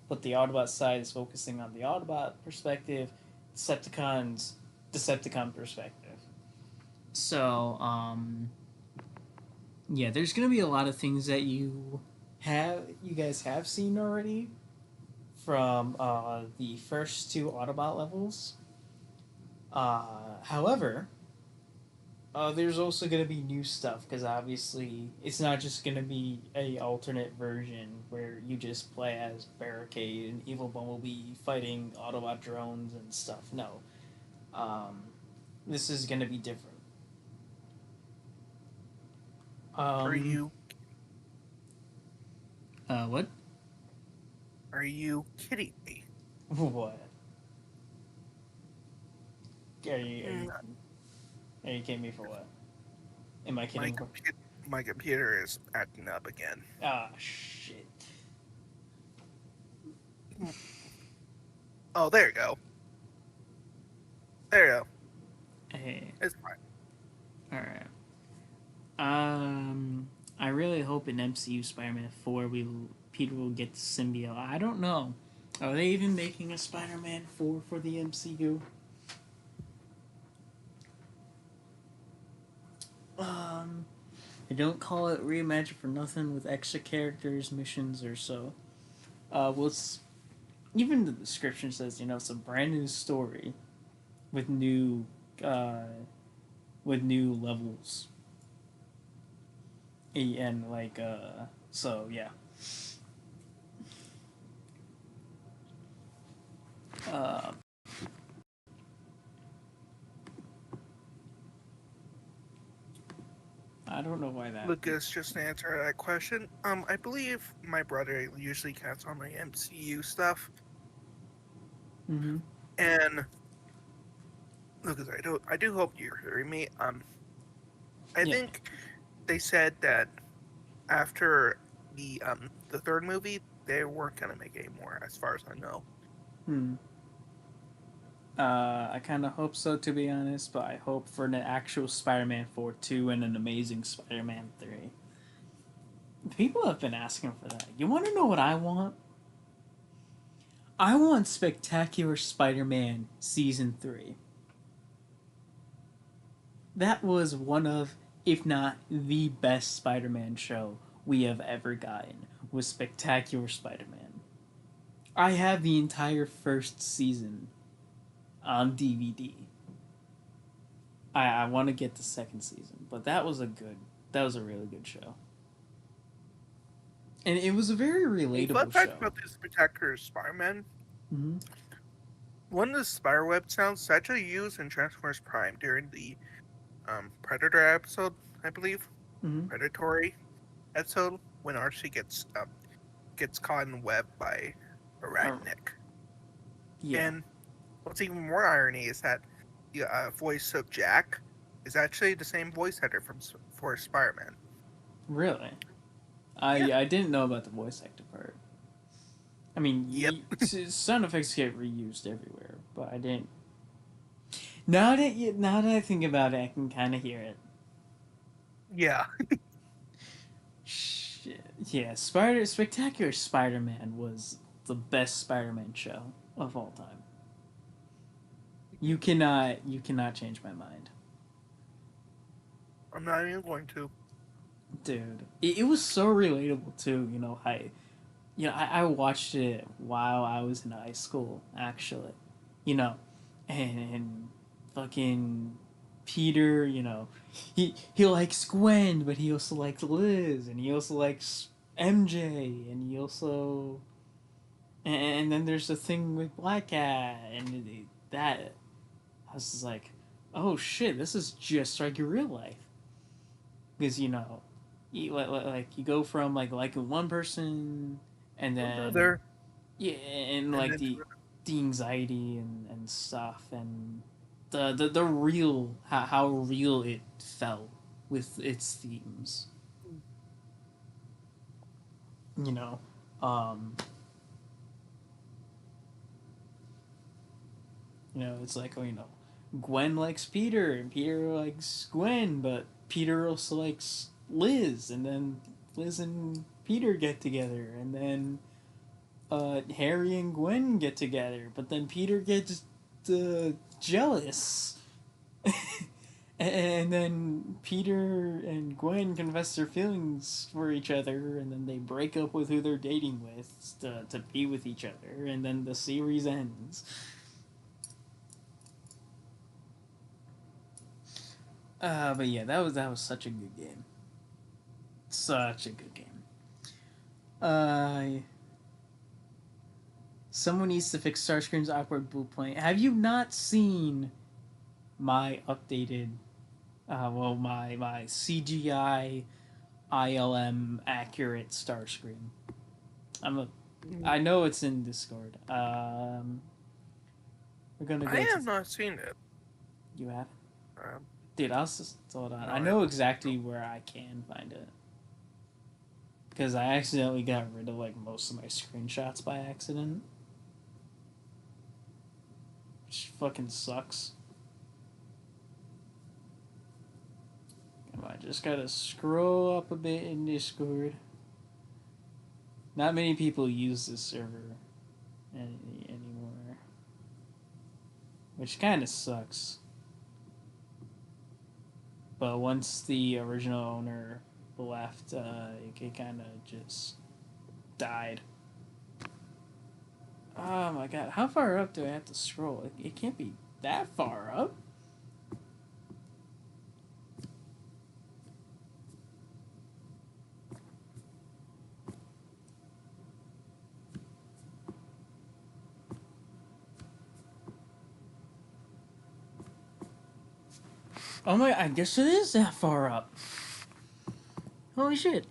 but the Autobot side is focusing on the Autobot perspective, Decepticon perspective. So, yeah, there's gonna be a lot of things that you guys have seen already from the first two Autobot levels. However, there's also going to be new stuff because obviously it's not just going to be a alternate version where you just play as Barricade and Evil Bumblebee fighting Autobot drones and stuff. No, um, this is going to be different. Are Um, you what? are you kidding me? What? Are you, are Mm, you, are you kidding me for what? Am I My kidding? my computer is acting up again. Ah, shit. Mm. Oh, there you go. There you go. Hey, It's fine. alright. I really hope in MCU Spider-Man 4 Peter will get the symbiote. I don't know. Are they even making a Spider-Man 4 for the MCU? Um, they don't call it Reimagine for nothing with extra characters, missions, or so. What's even the description says it's a brand new story with uh, new levels and so yeah. Uh, I don't know why that. Lucas, just to answer that question, I believe my brother usually counts on my MCU stuff, Mm-hmm. and Lucas, I do hope you're hearing me. I Yeah. think they said that after the third movie, they weren't gonna make any more, as far as I know. Hmm. I kind of hope so, to be honest, but I hope for an actual Spider-Man 4 2 and an amazing Spider-Man 3. People have been asking for that. You want to know what I want? I want Spectacular Spider-Man Season 3. That was one of, if not the best Spider-Man show we have ever gotten was Spectacular Spider-Man. I have the entire first season on DVD. I want to get the second season, but that was a really good show. And it was a very A fun relatable fact show. about the Spectacular Spider-Man: Mm-hmm. one of the spiderweb sounds is actually used in Transformers Prime during the Predator episode, I believe, Mm-hmm. Predatory episode, when Archie gets caught in the web by Arachnic. Yeah, And what's even more irony is that the voice of Jack is actually the same voice actor for Spider-Man. really. Yeah. I didn't know about the voice actor part. I mean, Yep. sound effects get reused everywhere, but I didn't. Now that I think about it, I can kind of hear it. Yeah. Shit. Yeah, Spectacular Spider-Man was the best Spider-Man show of all time. You cannot change my mind, I'm not even going to. dude. It was so relatable too. I watched it while I was in high school, actually. You know, and fucking Peter, he likes Gwen, but he also likes Liz, and he also likes MJ, and he also and then there's the thing with Black Cat, and that I was just like, oh shit, this is just like your real life, because you go from like liking one person, and then Another, yeah, and and like then to the anxiety and stuff, and the real how real it felt with its themes. You know, um, it's like Gwen likes Peter and Peter likes Gwen, but Peter also likes Liz, and then Liz and Peter get together, and then Harry and Gwen get together, but then Peter gets jealous. And then Peter and Gwen confess their feelings for each other, and then they break up with who they're dating with to be with each other, and then the series ends. But yeah, that was such a good game. Such a good game. Uh, Someone needs to fix Starscream's awkward blue plane. Have you not seen my updated my CGI ILM accurate Starscream? I know it's in Discord. We're gonna I go to have not seen it. you have Um, dude. I'll just hold on. no, I I know don't. exactly where I can find it because I accidentally got rid of like most of my screenshots by accident, which fucking sucks. I just gotta scroll up a bit in Discord. Not many people use this server anymore, which kind of sucks. But once the original owner left, it kind of just died. Oh my god, how far up do I have to scroll? It can't be that far up. Oh my, I guess it is that far up. Holy shit.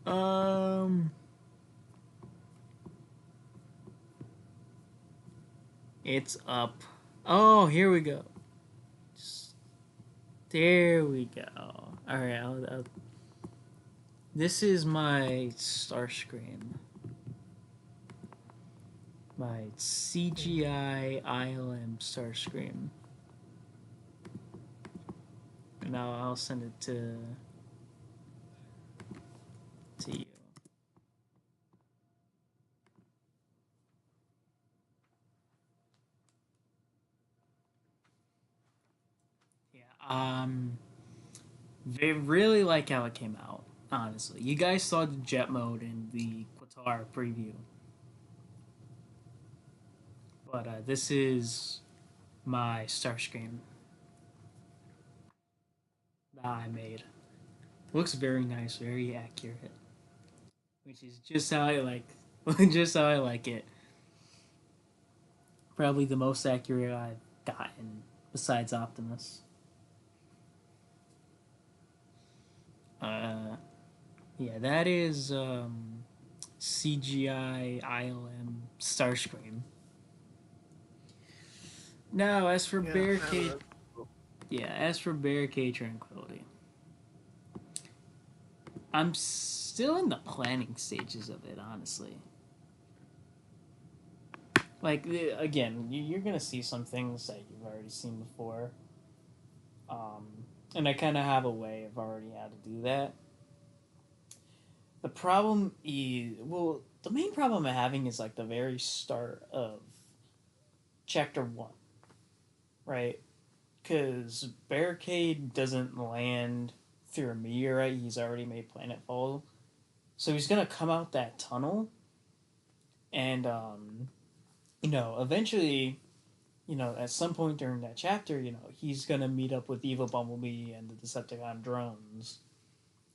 Um, it's up. Oh, here we go. There we go. All right, this is my Starscream. My CGI ILM Starscream. And now I'll send it to you. Yeah. They really like how it came out. Honestly, you guys saw the jet mode in the Qatar preview, but this is my Starscream that I made. Looks very nice, very accurate, which is just how I like, just how I like it. Probably the most accurate I've gotten besides Optimus. Uh, yeah, that is CGI ILM Starscream. Now, as for Yeah, Barricade, yeah, as for Barricade Tranquility, I'm still in the planning stages of it, honestly. Like again, you're gonna see some things that you've already seen before, um, and I kind of have a way of already how to do that. The problem is, well, the main problem I'm having is like the very start of chapter one, right? Because Barricade doesn't land through a meteorite he's already made planetfall, so he's gonna come out that tunnel, and eventually, at some point during that chapter, he's gonna meet up with Evil Bumblebee and the Decepticon drones,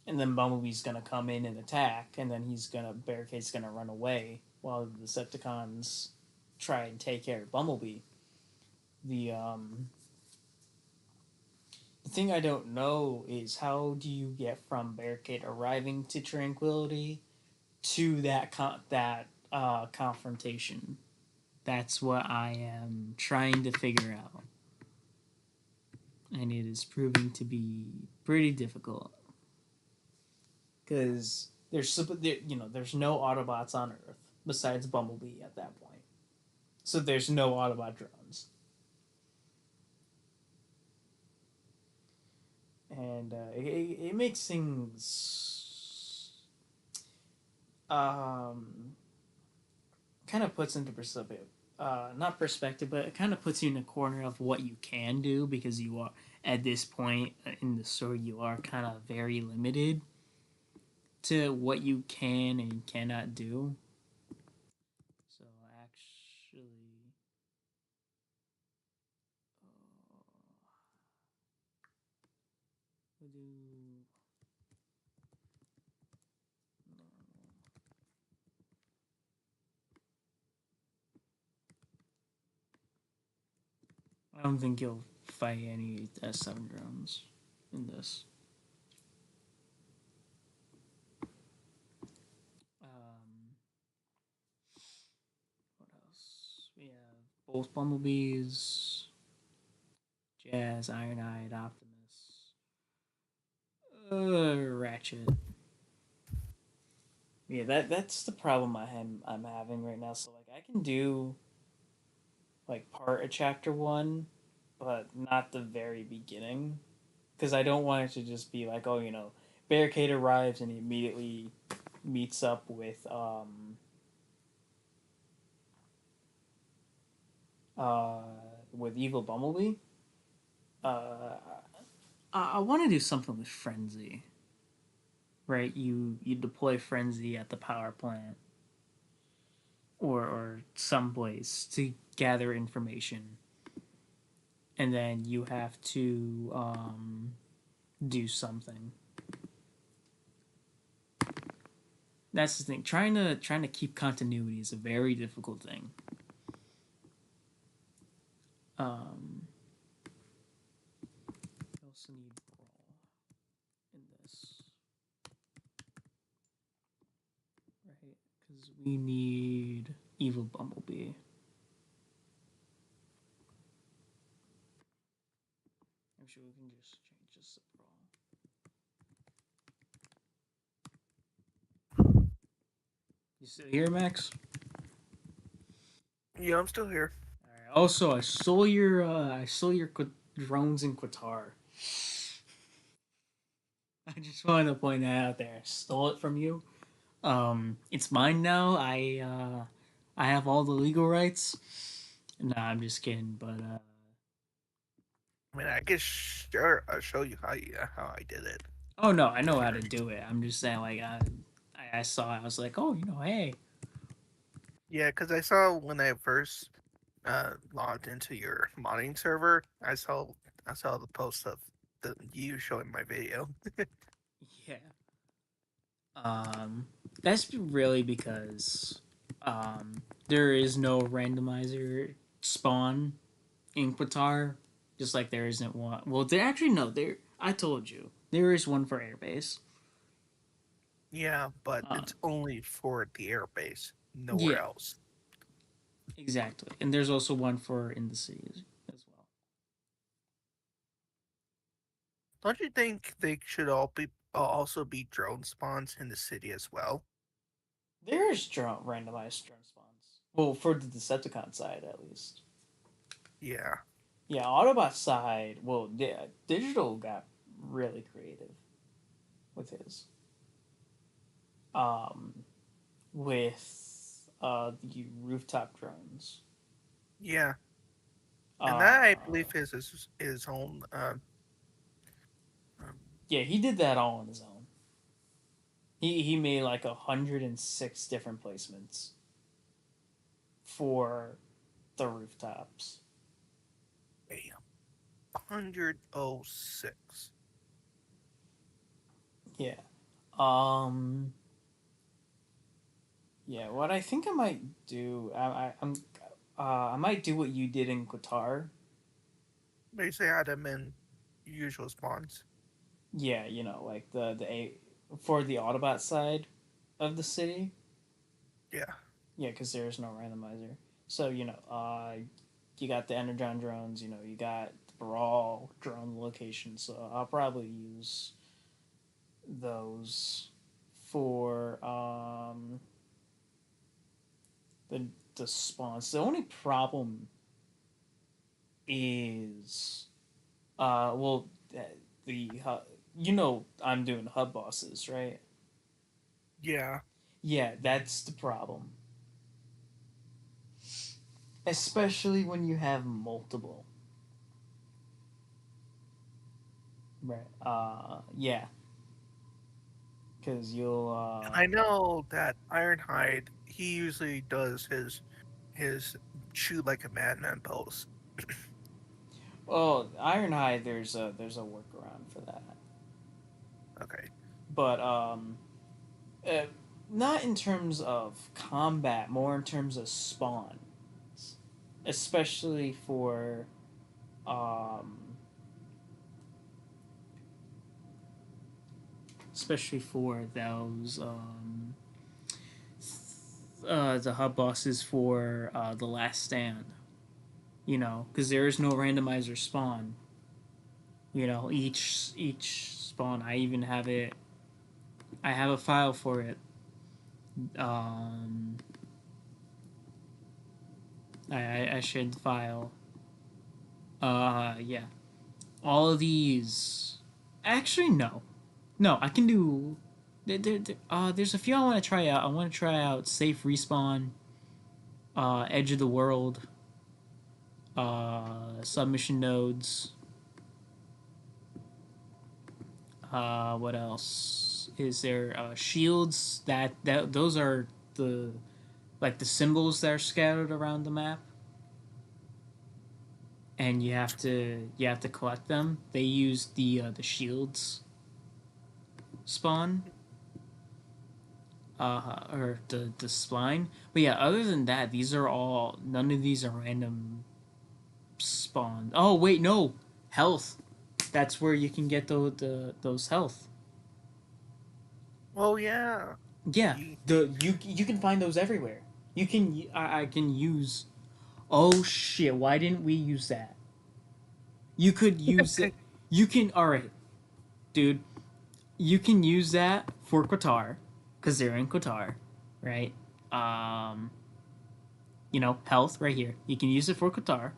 and then Bumblebee's gonna come in and attack, and then Barricade's gonna run away while the Decepticons try and take care of Bumblebee. The um, the thing I don't know is how do you get from Barricade arriving to Tranquility to that confrontation? That's what I am trying to figure out, and it is proving to be pretty difficult because there's no Autobots on Earth besides Bumblebee at that point, so there's no Autobot drones, and it makes things um kind of puts into perspective. Not perspective, but it kind of puts you in a corner of what you can do because you are at this point in the story you are kind of very limited to what you can and cannot do. So actually, we'll do normal. I don't think you'll fight any S7 drones in this. What else? We have both Bumblebees, Jazz, Ironhide, Optimus, Ratchet. Yeah, that's the problem I'm having right now. So like I can do like part of chapter one, but not the very beginning, because I don't want it to just be like, oh, Barricade arrives and he immediately meets up uh with Evil Bumblebee. Uh, I want to do something with Frenzy, right? You deploy Frenzy at the power plant or someplace to gather information, and then you have to do something. That's the thing. Trying to keep continuity is a very difficult thing. Um, I also need brawl in this, right? Because we need Evil Bumblebee. I'm sure we can just change this to brawl. You still here, Max? Yeah, I'm still here. All right. Also, I stole your drones in Qatar. I just wanted to point that out there. I stole it from you. It's mine now. I have all the legal rights. Nah, I'm just kidding. But I mean, I could sure show you how I did it. Oh no, I know how to do it. I'm just saying, like, I saw it. I was like, oh, hey. Yeah, because I saw when I first logged into your modding server, I saw the post of you showing my video. Yeah. Um, that's really because there is no randomizer spawn in Qatar, just like there isn't one. Well, there actually no. There, I told you there is one for airbase. Yeah, but Uh, it's only for the airbase, nowhere yeah, else. exactly. And there's also one for in the cities as well. Don't you think they should all be also be drone spawns in the city as well? There is drone randomized drone spawns. Well, for the Decepticon side at least. Yeah. Yeah, Autobot side. Well, yeah, Digital got really creative with his. Um, with the rooftop drones. Yeah. And that I Uh, believe is his own um, yeah, he did that all on his own. He made like 106 different placements for the rooftops. damn, 106. Yeah. Um. Yeah. What I think I might do, I might do what you did in Qatar. Basically had him in usual spawns. Yeah, like for the Autobot side of the city. Yeah. Yeah, because there's no randomizer. So you got the Energon drones. You got the Brawl drone location. So I'll probably use those for the the spawns. The only problem is well the I'm doing hub bosses, right? Yeah. Yeah, that's the problem. Especially when you have multiple. Right. Yeah, because you'll I know that Ironhide, he usually does his shoot like a madman pose. well, Ironhide, there's a workaround for that, Okay. but uh, not in terms of combat, more in terms of spawn, especially for um, especially for those the hub bosses for the Last Stand. Because there is no randomizer spawn. Each spawn. I even have it. I have a file for it. Um, I shared the file. Yeah. All of these. Actually, no. No, I can do. There's a few I want to try out. I want to try out Safe Respawn, Edge of the World, Submission Nodes. What else is there? Shields. That those are the like the symbols that are scattered around the map, and you have to collect them. They use the shields spawn, or the spline. But yeah, other than that, these are all none of these are random spawn. Oh wait, no, health. That's where you can get those health. Well, yeah. Yeah, He, you can find those everywhere. I can use. Oh shit! Why didn't we use that? You could use it. You can. All right, dude. You can use that for Qatar, because they're in Qatar, right? Um, health right here. You can use it for Qatar.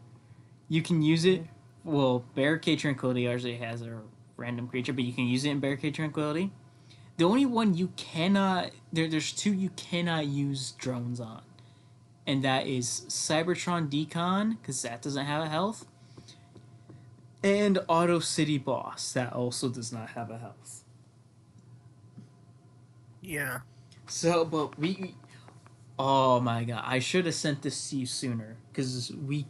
You can use it. Well, Barricade Tranquility actually has a random creature, but you can use it in Barricade Tranquility. The only one you cannot there's two you cannot use drones on, and that is Cybertron Decon because that doesn't have a health, and Auto City Boss that also does not have a health. Yeah. So, but we. Oh my god! I should have sent this to you sooner, because we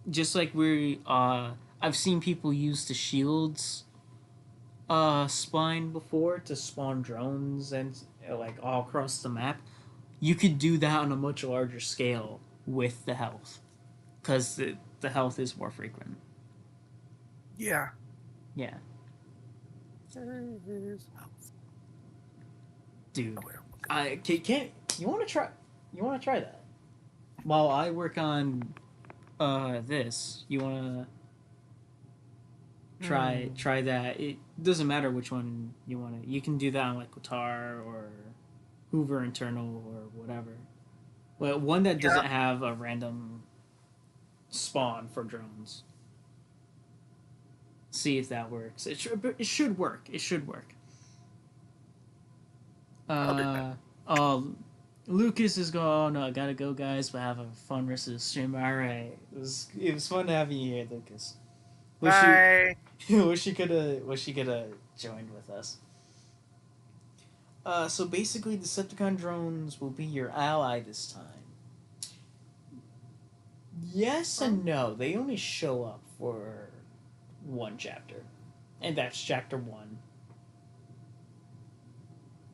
just like we I've seen people use the shields spine before to spawn drones and like all across the map. You could do that on a much larger scale with the health, because the health is more frequent. Yeah. Yeah, dude. I can't. You want to try? You want to try that? While I work on this, you want to try that. It doesn't matter which one you want to. You can do that on like Qatar or Hoover Internal or whatever. Well, one that Yeah. doesn't have a random spawn for drones. See if that works. It should work. It should work. I'll do that. Uh, Lucas is going. I gotta go, guys. But have a fun rest of the stream. All right, it was fun having you here, Lucas. Wish you Bye. wish you coulda joined with us. So basically, Decepticon drones will be your ally this time. Yes and no. They only show up for one chapter, and that's chapter one.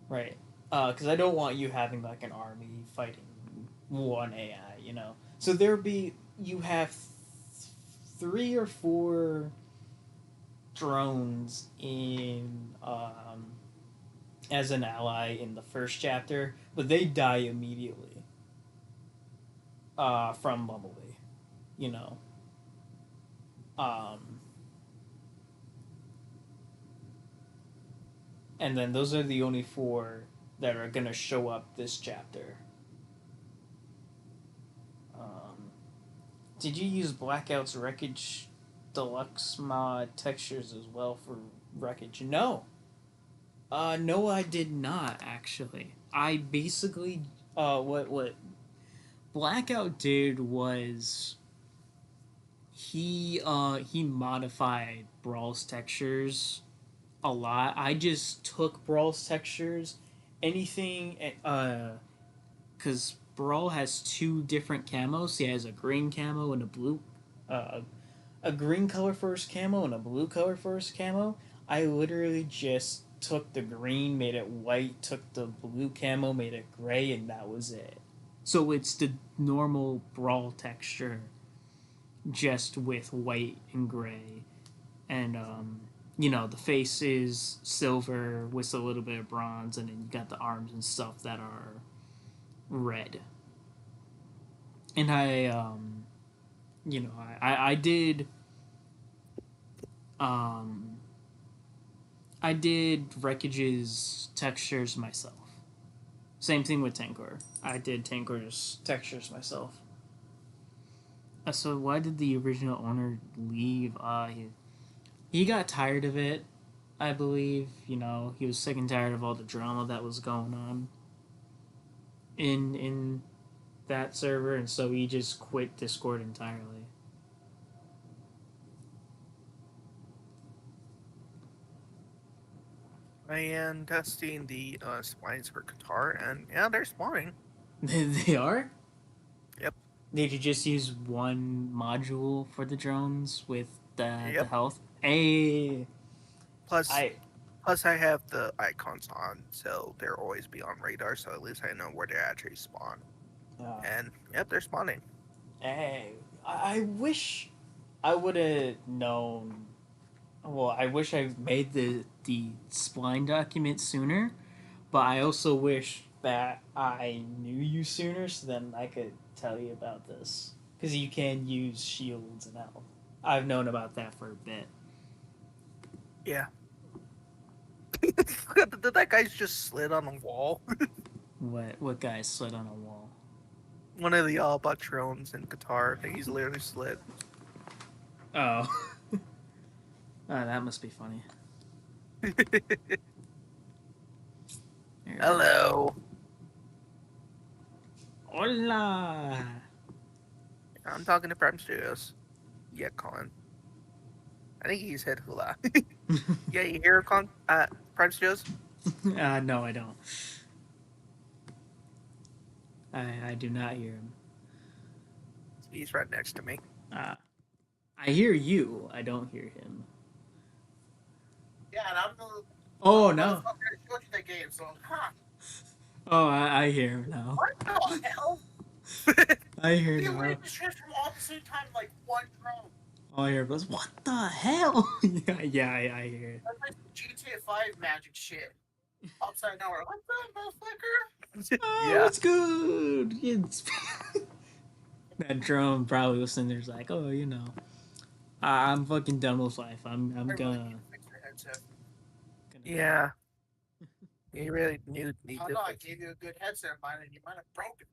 Right. Because I don't want you having like an army fighting one AI, you know. So you have three or four drones in as an ally in the first chapter, but they die immediately from Bumblebee, you know. Um, and then those are the only four that are gonna show up this chapter. Um, did you use Blackout's Wreckage Deluxe mod textures as well for Wreckage? No. No, I did not actually. I basically, what Blackout did was he modified Brawl's textures a lot. I just took Brawl's textures, anything, because Brawl has two different camos. He has a green camo and uh, a green color first camo and a blue color first camo. I literally just took the green, made it white, took the blue camo, made it gray, and that was it. So it's the normal Brawl texture, just with white and gray, and the face is silver with a little bit of bronze, and then you got the arms and stuff that are red. And I did um I did Wreckage's textures myself. Same thing with Tankor. I did Tankor's textures myself. So why did the original owner leave? He got tired of it, I believe. He was sick and tired of all the drama that was going on in that server, and so he just quit Discord entirely. I am testing the spines for Qatar, and yeah, they're spawning. They are? Yep. Did you just use one module for the drones with the Yep. health? Hey, Plus, I plus I have the icons on, so they'll always be on radar. So at least I know where they actually spawn. uh, And yep, they're spawning. hey, I wish I would have known. Well, I wish I made the spline document sooner, but I also wish that I knew you sooner, so then I could tell you about this, because you can use shields and health. I've known about that for a bit. Yeah. Did that guy just slid on a wall? What guy slid on a wall? One of the all drones in Qatar. I think he's literally slid. Oh. That must be funny. Hello. Hola. I'm talking to Prime Studios. Yeah, Colin. I think he said hula. Yeah, you hear Prime Studios? No, I don't. I do not hear him. He's right next to me. Ah, I hear you. I don't hear him. Yeah, and I'm Oh the no. motherfucker that showed you the game. So, huh? Oh, I hear him now. What the hell? I hear We now. witnessed shit from all at the same time, like one drone. All I hear was, what the hell? Yeah, I hear it. That's like GTA 5 magic shit. Upside down, we're like, what the motherfucker? Oh, Yeah. what's good? It's that drone probably was sitting there's like, oh, I'm fucking done with life. I'm I really need gonna to fix your headset. Yeah. You really need Oh to. no, I gave you a good headset, mine, and you might have broken.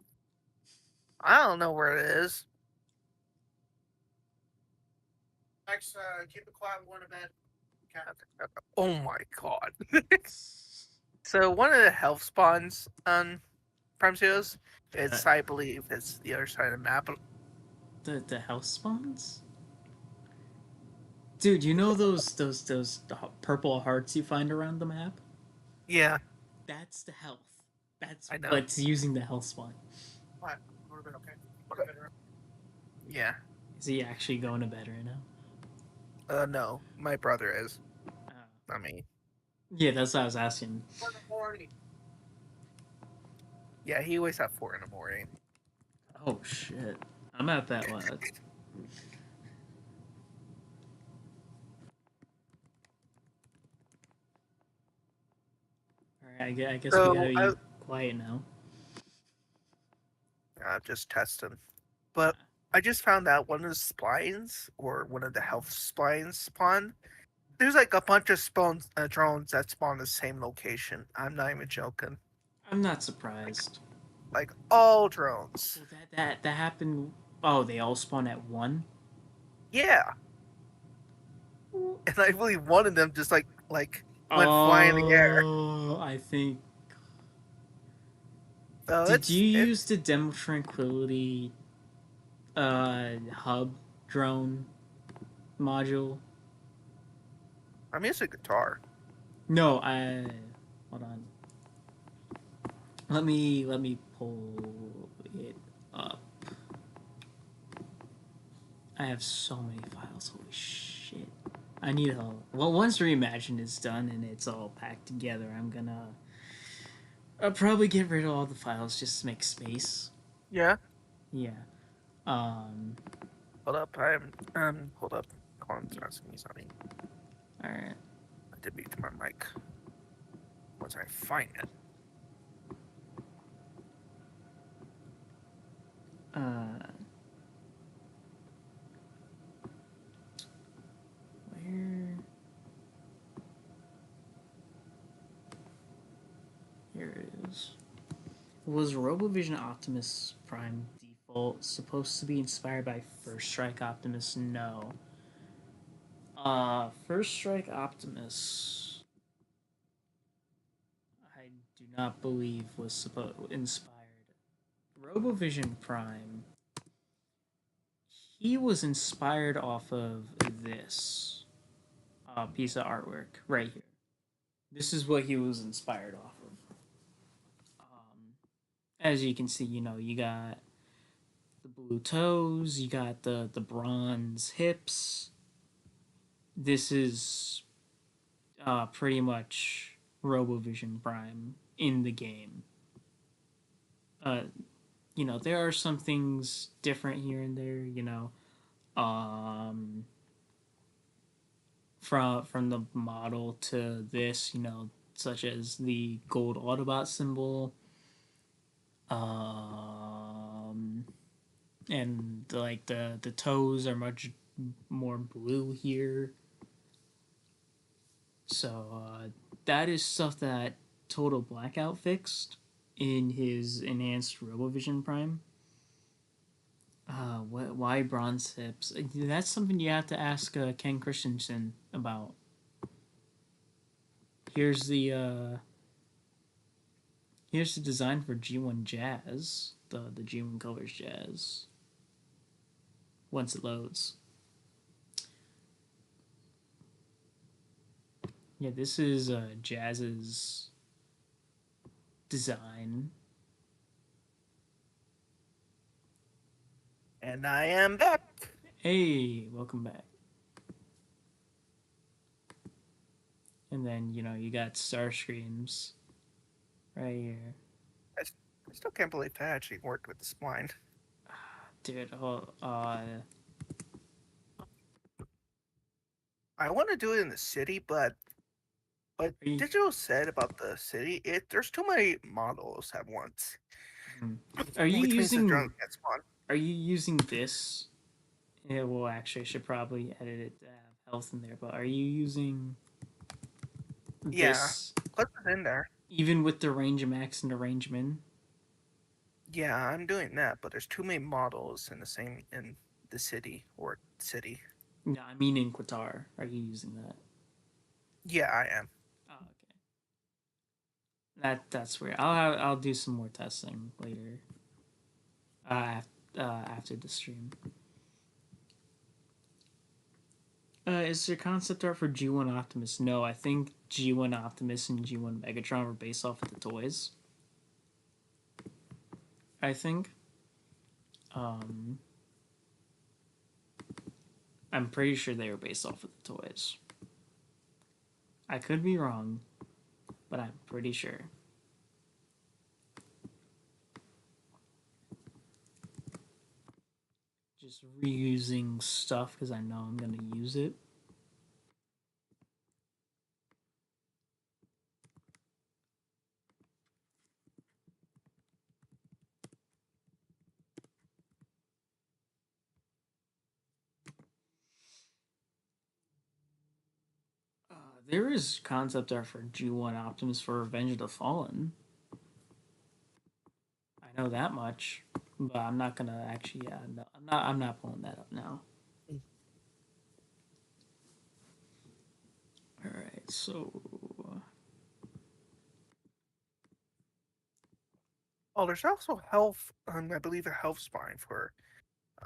I don't know where it is. Max, keep it quiet. We're going to bed. Okay. Oh my god. So one of the health spawns on Prime Zeros, it's I believe it's the other side of the map. The house spawns. Dude, you know those purple hearts you find around the map? Yeah, That's the health. That's I know. what's using the health spawn. What? We're good, okay. We're good. Yeah. Is he actually going to bed right now? No, my brother is. Uh, Not me. yeah, that's what I was asking. 4 in the morning. Yeah, he wakes up 4 in the morning. Oh shit! I'm at that one. Alright, I guess we So gotta be quiet now. I'm just testing. But I just found out one of the splines, or one of the health splines spawned. There's like a bunch of drones that spawn the same location. I'm not even joking. I'm not surprised. Like all drones. Well, that happened. Oh, they all spawn at one. Yeah. And I believe one of them just like went flying in the air. Oh, I think. So Did you it's use the Demo Tranquility hub drone module? I mean it's a guitar. No, I hold on. Let me pull it up. I have so many files. Holy shit! I need help. Well, once Reimagine is done and it's all packed together, I'll probably get rid of all the files just to make space. Yeah. Yeah. Hold up, hold up. Colin's asking me something. All right. I did mute my mic. Once I find it. Where? Here it is. Was RoboVision Optimus Prime default supposed to be inspired by First Strike Optimus? No. First Strike Optimus, I do not believe was inspired. RoboVision Prime, he was inspired off of this piece of artwork right here. This is what he was inspired off of. As you can see, you got the blue toes, you got the bronze hips. This is pretty much RoboVision Prime in the game. There are some things different here and there, from the model to this, such as the gold Autobot symbol, and like the toes are much more blue here. So that is stuff that Total Blackout fixed in his enhanced RoboVision Prime. Why bronze hips? That's something you have to ask Ken Christensen about. Here's the here's the design for G1 Jazz, the G1 Colors Jazz. Once it loads. Yeah, this is Jazz's design. And I am back. Hey, welcome back. And then, you got Starscreams right here. I still can't believe that actually worked with the spline. Dude, I want to do it in the city, but what are you, Digital said about the city, there's too many models at once, are you which means the drones using, can't spawn. are you using this? Yeah, well, actually, I should probably edit it to have health in there, but are you using Yeah, this put it in there. even with the range max and the range min? Yeah, I'm doing that, but there's too many models in the city or city. No, I mean in Qatar. Are you using that? Yeah, I am. Oh, okay. That's weird. I'll do some more testing later. After the stream. Is there concept art for G1 Optimus? No, I think G1 Optimus and G1 Megatron were based off of the toys. I think. Um, I'm pretty sure they were based off of the toys. I could be wrong, but I'm pretty sure. Just reusing stuff because I know I'm gonna use it. There is concept art for G1 Optimus for Revenge of the Fallen. I know that much, but I'm not gonna actually. Yeah, no, I'm not pulling that up now. All right, so Oh, there's also health. I believe a health spine for.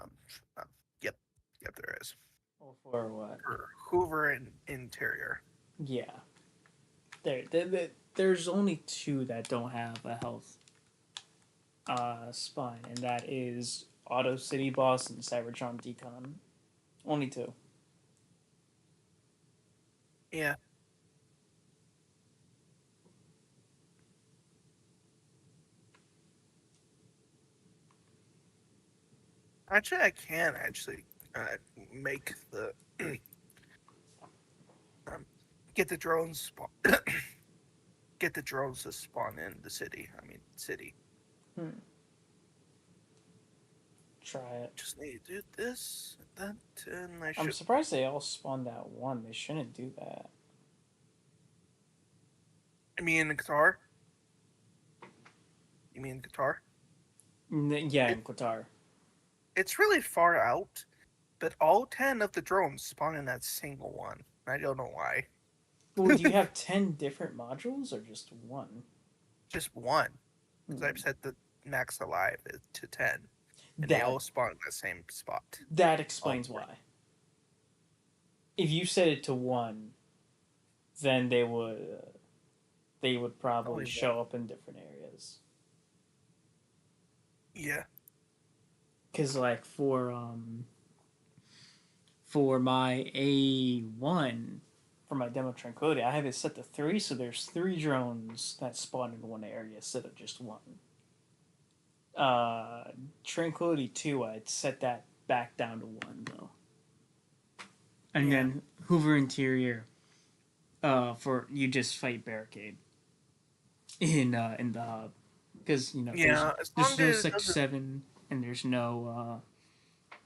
Um, uh, yep, yep, there is for what? for Hoover and Interior. Yeah, there's only two that don't have a health spine, and that is Auto City Boss and Cybertron Decon. Only two. Yeah, actually, I can actually make the um, get the drones spawn. Get the drones to spawn in the city. I mean, city. Try it. Just need to do this, that, and I I'm should. surprised they all spawned that one. They shouldn't do that. You mean in Qatar? You mean Qatar? Yeah, It, in Qatar. it's really far out, but all 10 of the drones spawn in that single one. I don't know why. Well, do you have 10 different modules or just one? Just one. Because Hmm. I've set the max alive to 10. And they all That spawn in the same spot. that All explains 40. why. If you set it to one, then they would probably Only show one. up in different areas. Yeah. Cause like for my A1 for my demo Tranquility, I have it set to 3, so there's 3 drones that spawn in one area instead of just one. Uh, Tranquility 2, I'd set that back down to 1 though. And Yeah. then Hoover Interior, for you just fight Barricade in the hub, because Yeah, as long there's no as it Sec doesn't. 7 and there's no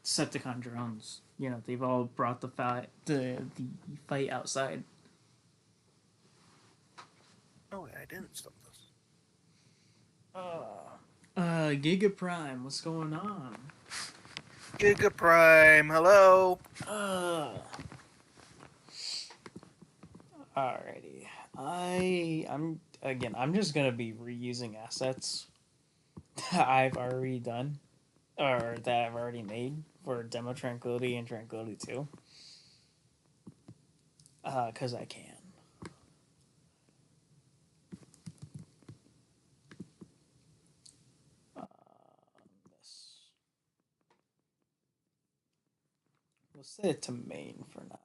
Septicon drones. They've all brought the fight outside. Oh, I didn't stop this. Giga Prime, what's going on? Giga Prime, hello. Alrighty. I'm just gonna be reusing assets that I've already done or that I've already made for Demo Tranquility and Tranquility 2. Cause I can. This. Set it to main for now.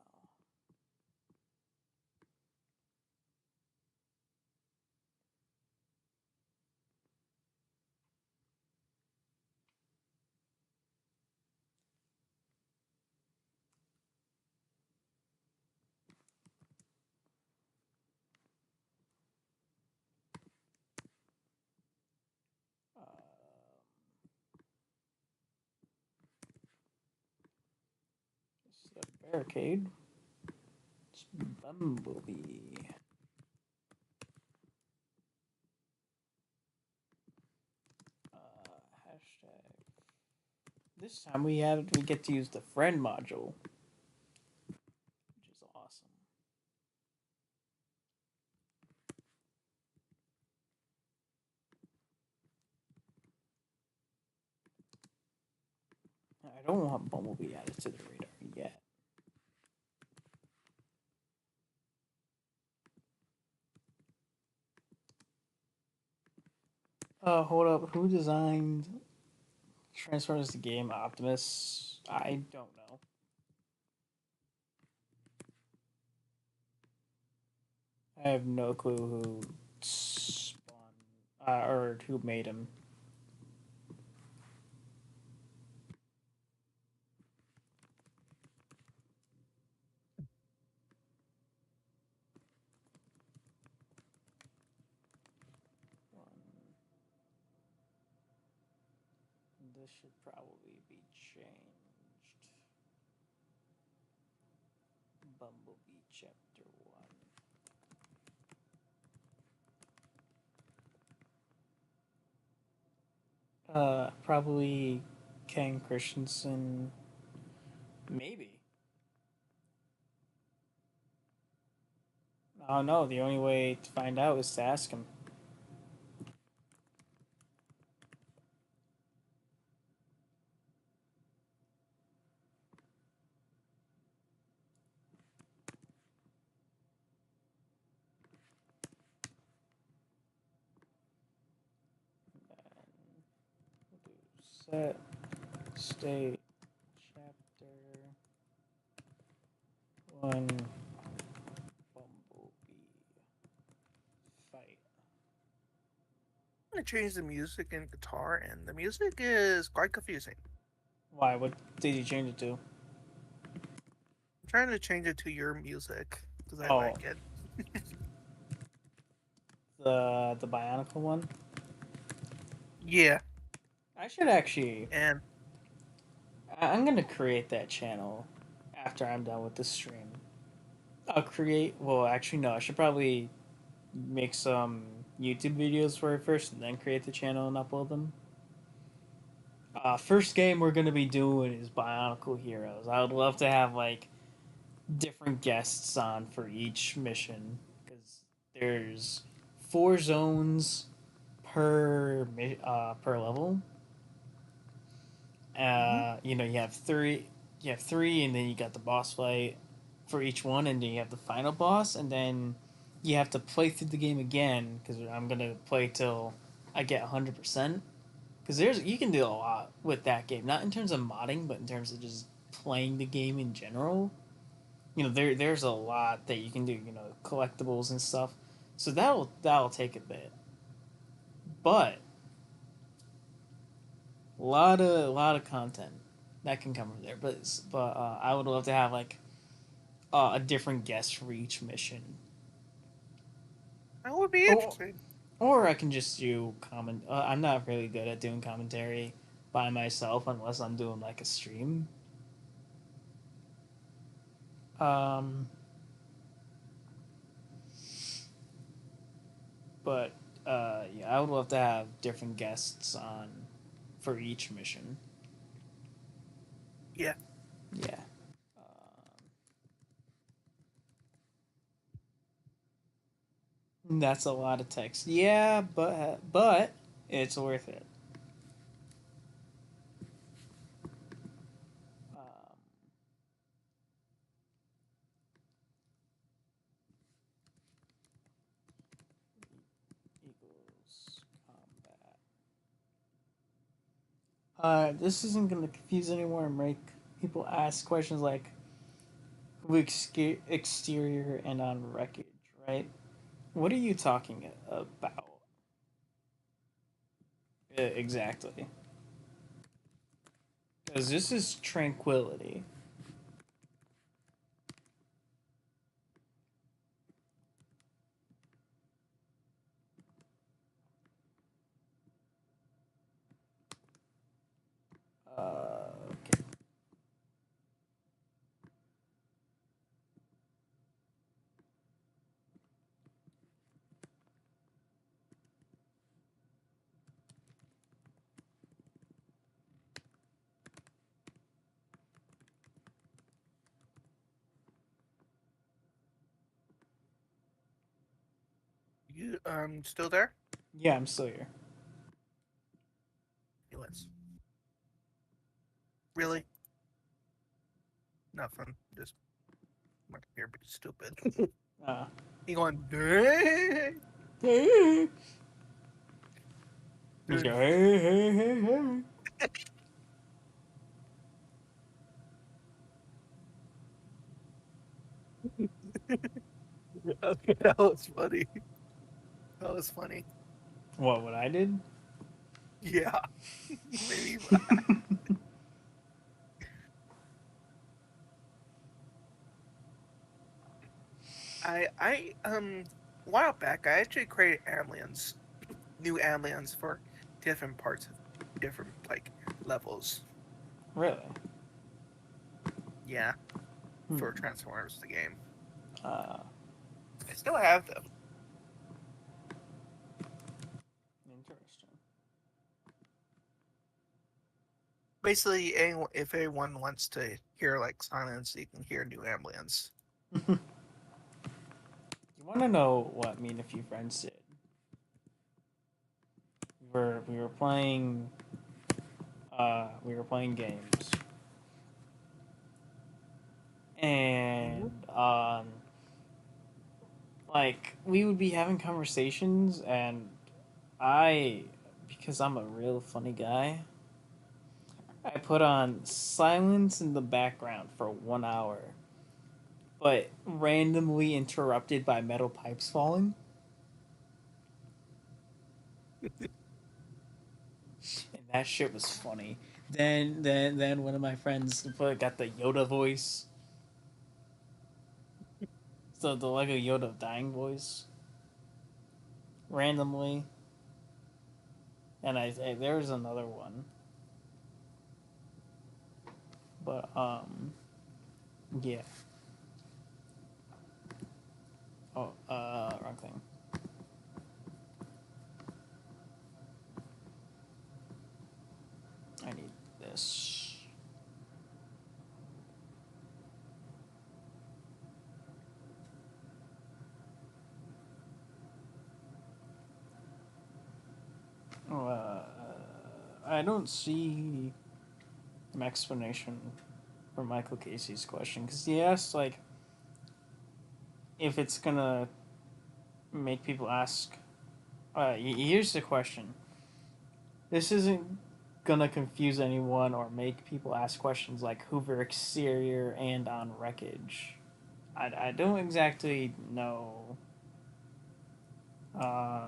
This is a barricade. It's Bumblebee. Hashtag. This time we get to use the friend module, which is awesome. I don't want Bumblebee added to the radar yet. Hold up. Who designed Transformers the game? Optimus? I don't know. I have no clue who spawned or who made him. This should probably be changed. Bumblebee Chapter 1. Probably Ken Christensen. Maybe. I don't know. The only way to find out is to ask him. We'll do set state chapter 1 Bumblebee fight. I'm gonna change the music and guitar, and the music is quite confusing. Why? What did you change it to? I'm trying to change it to your music because I Oh. like it. The Bionicle one? Yeah, I should actually. and I'm gonna create that channel after I'm done with the stream. I'll create. Well, actually, no. I should probably make some YouTube videos for it first, and then create the channel and upload them. First game we're gonna be doing is Bionicle Heroes. I would love to have like different guests on for each mission because there's 4 zones per level. You know, you have three, and then you got the boss fight for each one, and then you have the final boss, and then you have to play through the game again because I'm gonna play till I get 100%. Because you can do a lot with that game, not in terms of modding, but in terms of just playing the game in general. You know, there's a lot that you can do. You know, collectibles and stuff. So that'll take a bit, but a lot of content that can come from there. But I would love to have like a different guest for each mission. that would be Or, interesting. or I can just do comment. I'm not really good at doing commentary by myself unless I'm doing like a stream. Um, but yeah, I would love to have different guests on for each mission. Yeah, Yeah. That's a lot of text. Yeah, but it's worth it. Um, equals combat. This isn't gonna confuse anyone or make people ask questions like, exterior and on wreckage, right? What are you talking about? Exactly. Because this is tranquility. Okay. You still there? Yeah, I'm still here. Let's. Really? Nothing. Just my computer being stupid. Uh, He going. "Dang." you just Dude, go, hey, hey, hey, hey. okay, that was funny. That was funny. What I did? Yeah, maybe. I a while back I actually created aliens, new aliens for different parts of different like levels. Really? Yeah, Hmm. for Transformers the game. Uh, I still have them. Interesting. Basically, if anyone wants to hear like silence, you can hear new aliens. You want to know what me and a few friends did? We were playing games, and like we would be having conversations, and I, because I'm a real funny guy, I put on silence in the background for 1 hour, but randomly interrupted by metal pipes falling. And that shit was funny. Then one of my friends got the Yoda voice, so the Lego Yoda dying voice, randomly. And I say there's another one, but yeah. Oh, wrong thing. I need this. Uh, I don't see an explanation for Michael Casey's question because he asked like if it's gonna make people ask. Here's the question. This isn't gonna confuse anyone or make people ask questions like Hoover exterior and on wreckage. I don't exactly know. Uh,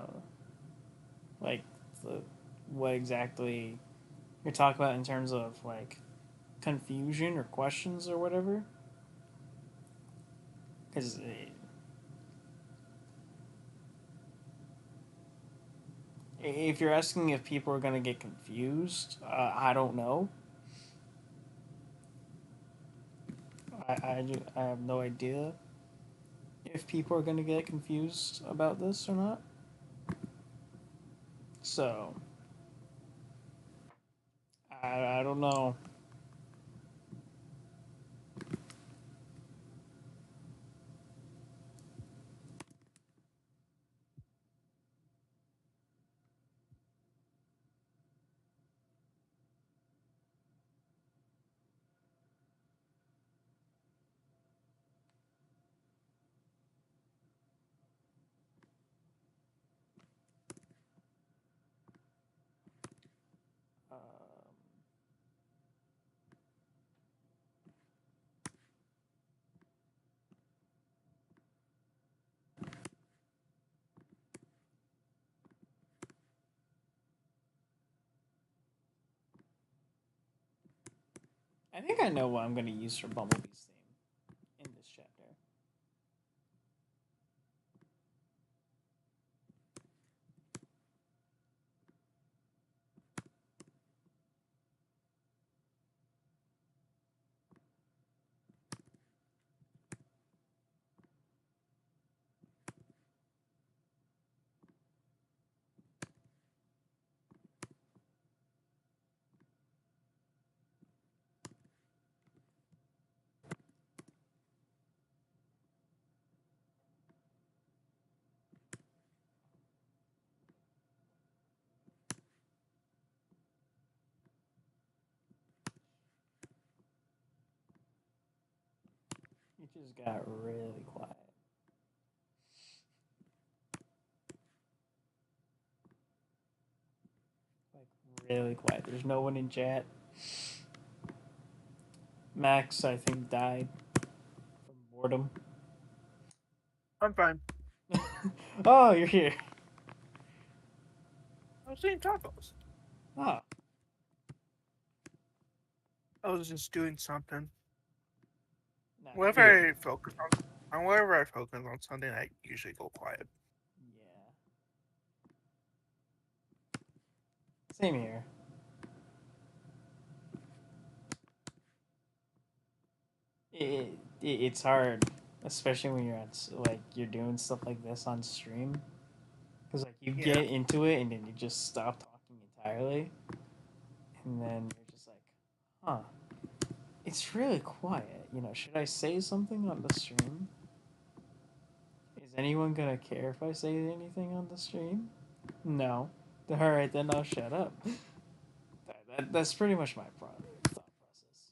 like the what exactly you're talking about in terms of like confusion or questions or whatever. Because if you're asking if people are gonna get confused, I don't know. I have no idea if people are gonna get confused about this or not. So I don't know. Um, I think I know what I'm gonna use for Bumblebee's theme in this chapter. It just got really quiet. Like really quiet. There's no one in chat. Max, I think, died from boredom. I'm fine. Oh, you're here. I was eating tacos. Oh, I was just doing something. nah, Whenever whenever I focus on something, I usually go quiet. yeah. Same here. It's hard, especially when you're like you're doing stuff like this on stream, because like you Yeah. get into it and then you just stop talking entirely, and then you're just like, huh, it's really quiet. Should I say something on the stream? Is anyone gonna care if I say anything on the stream? No. All right, then I'll shut up. That's pretty much my thought process.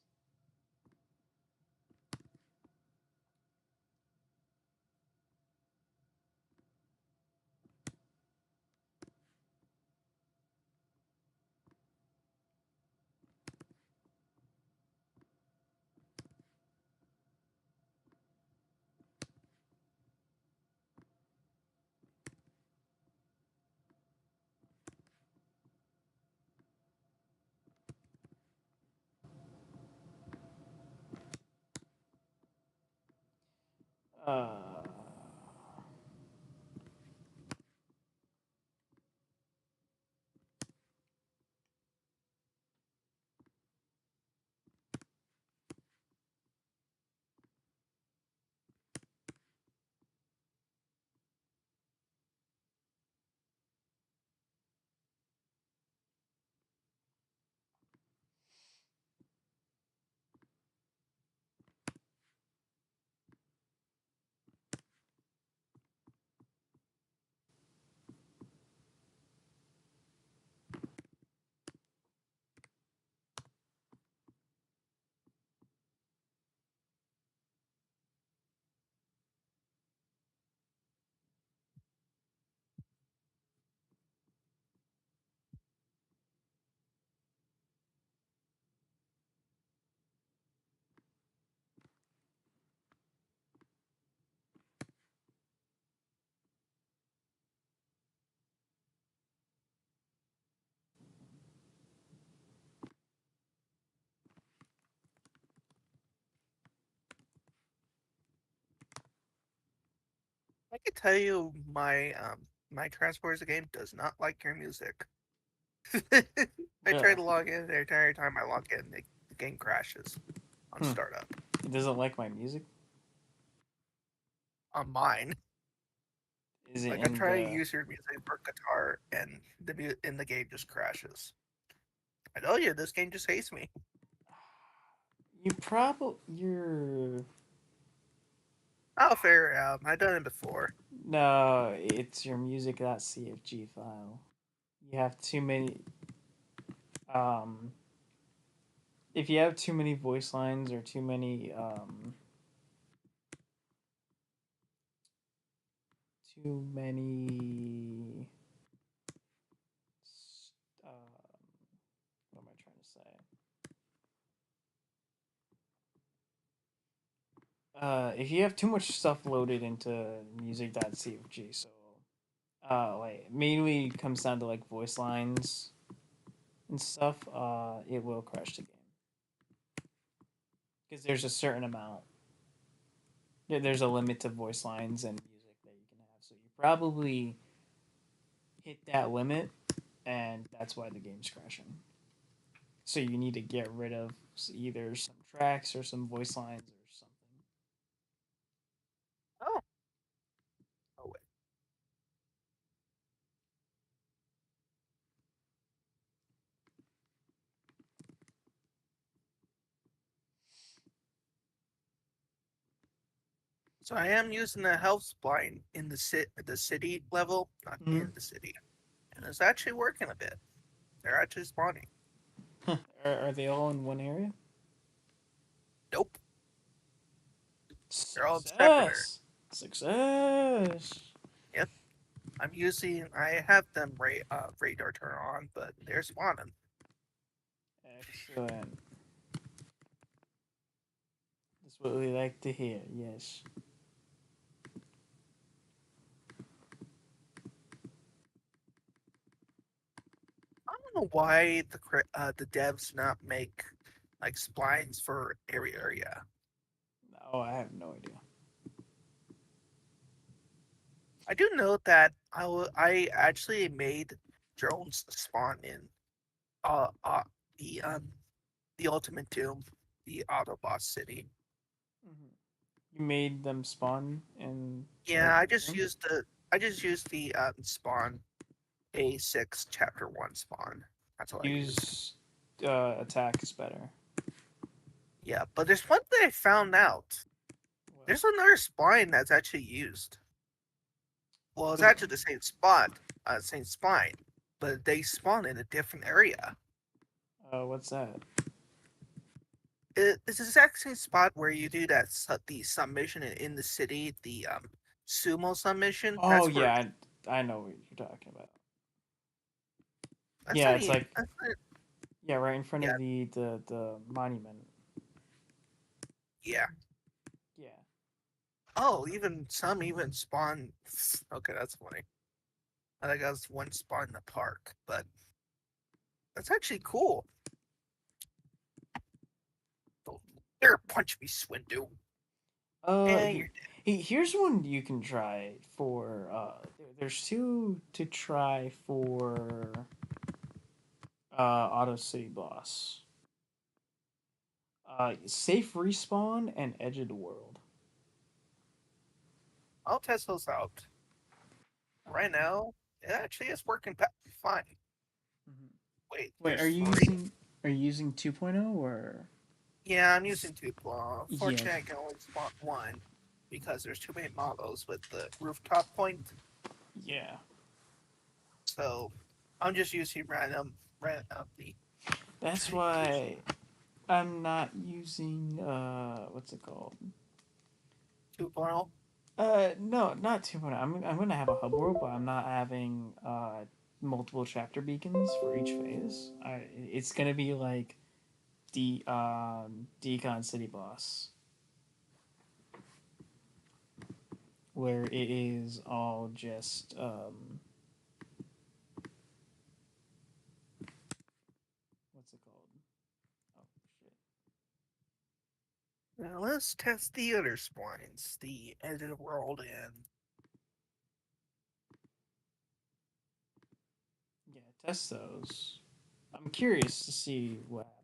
Uh, I can tell you my transporter game does not like your music. I try really? to log in, the entire time I log in, the game crashes on Hmm. startup. It doesn't like my music. On mine. Is it Like I in try to the? use your music for guitar and the game just crashes. I tell you, this game just hates me. You're Oh, fair. I've done it before. no. It's your music.cfg file. You have too many. Um, if you have too many voice lines or too many what am I trying to say? If you have too much stuff loaded into music.cfg, so like mainly comes down to like voice lines and stuff, it will crash the game. because there's a certain amount. There's a limit to voice lines and music that you can have. So you probably hit that limit, and that's why the game's crashing. So you need to get rid of either some tracks or some voice lines or something. Oh, oh wait. So I am using the health spline in the city level, not Mm-hmm. in the city, and it's actually working a bit. They're actually spawning. Are they all in one area? Nope, they're all separate. Success! Success! Yep, I have them radar turn on, but they're spawning. Excellent. That's what we like to hear, yes. I don't know why the devs not make like splines for every area. Oh, I have no idea. I do know that I actually made drones spawn in uh, uh the um the Ultimate Doom, the Autobots city. You made them spawn in Yeah, Ultimate Doom? I just used the spawn A6 Chapter 1 spawn. That's all I used. Use attack is better. Yeah, but there's one thing I found out. Well, There's another spine that's actually used. Well, it's the- actually the same spot, same spine, but they spawn in a different area. what's that? It's the exact same spot where you do the submission in the city, the sumo submission. Oh That's where yeah, I know what you're talking about. that's Yeah, not it's even, like that's not, yeah, right in front yeah, of the monument. yeah. Yeah. Oh, even spawn. Okay, that's funny. I think I was one spawn in the park, but that's actually cool. There, punch me, Swindu. And you're Here's one you can try for. There's two to try for Auto City Boss. Safe Respawn and Edge of the World. I'll test those out. Right now, it actually is working fine. Mhm. Wait, Wait, there's three? are you using 2.0 or Yeah, I'm using two. yeah, Fortunately, I can only spawn one because there's too many models with the rooftop point. yeah. So I'm just using random the That's why I'm not using what's it called? 2.0. No, not 2.0. I'm gonna have a hub world, but I'm not having multiple chapter beacons for each phase. It's gonna be like Decon City Boss, where it is all just what's it called? Oh shit. Now let's test the other spawns, the end of the world and Yeah, test those. I'm curious to see what happens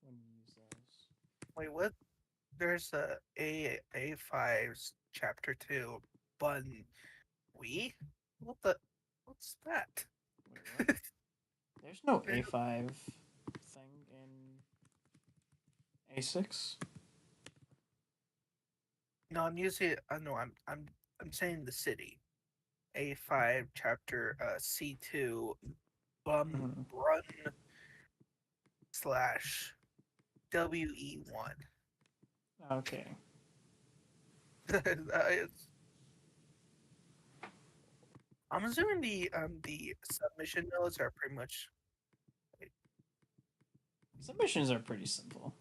when you use those. wait, what? There's A5's chapter 2 button. We? What the? What's that? Wait, what? There's no A5 thing in A6. No, I'm using. No, I'm saying the city. A5 chapter C2 Mm-hmm. run slash WE1. Okay. I'm assuming the submission nodes are pretty much. Submissions are pretty simple.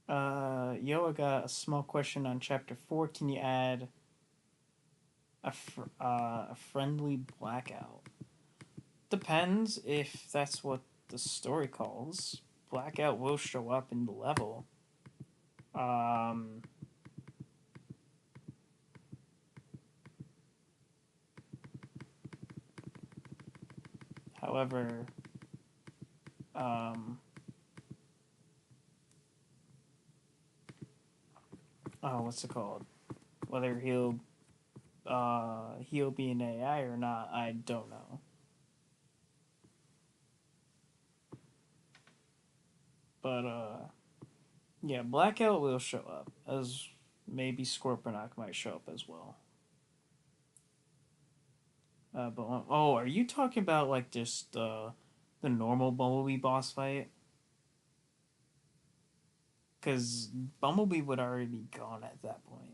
Yo, I got a small question on chapter 4. Can you add a friendly blackout? Depends if that's what the story calls. Blackout will show up in the level. Um, however, um, oh, what's it called? Whether he'll be an AI or not, I don't know. But yeah, Blackout will show up as maybe Scorponok might show up as well. But oh, are you talking about like just the normal Bumblebee boss fight? Because Bumblebee would already be gone at that point.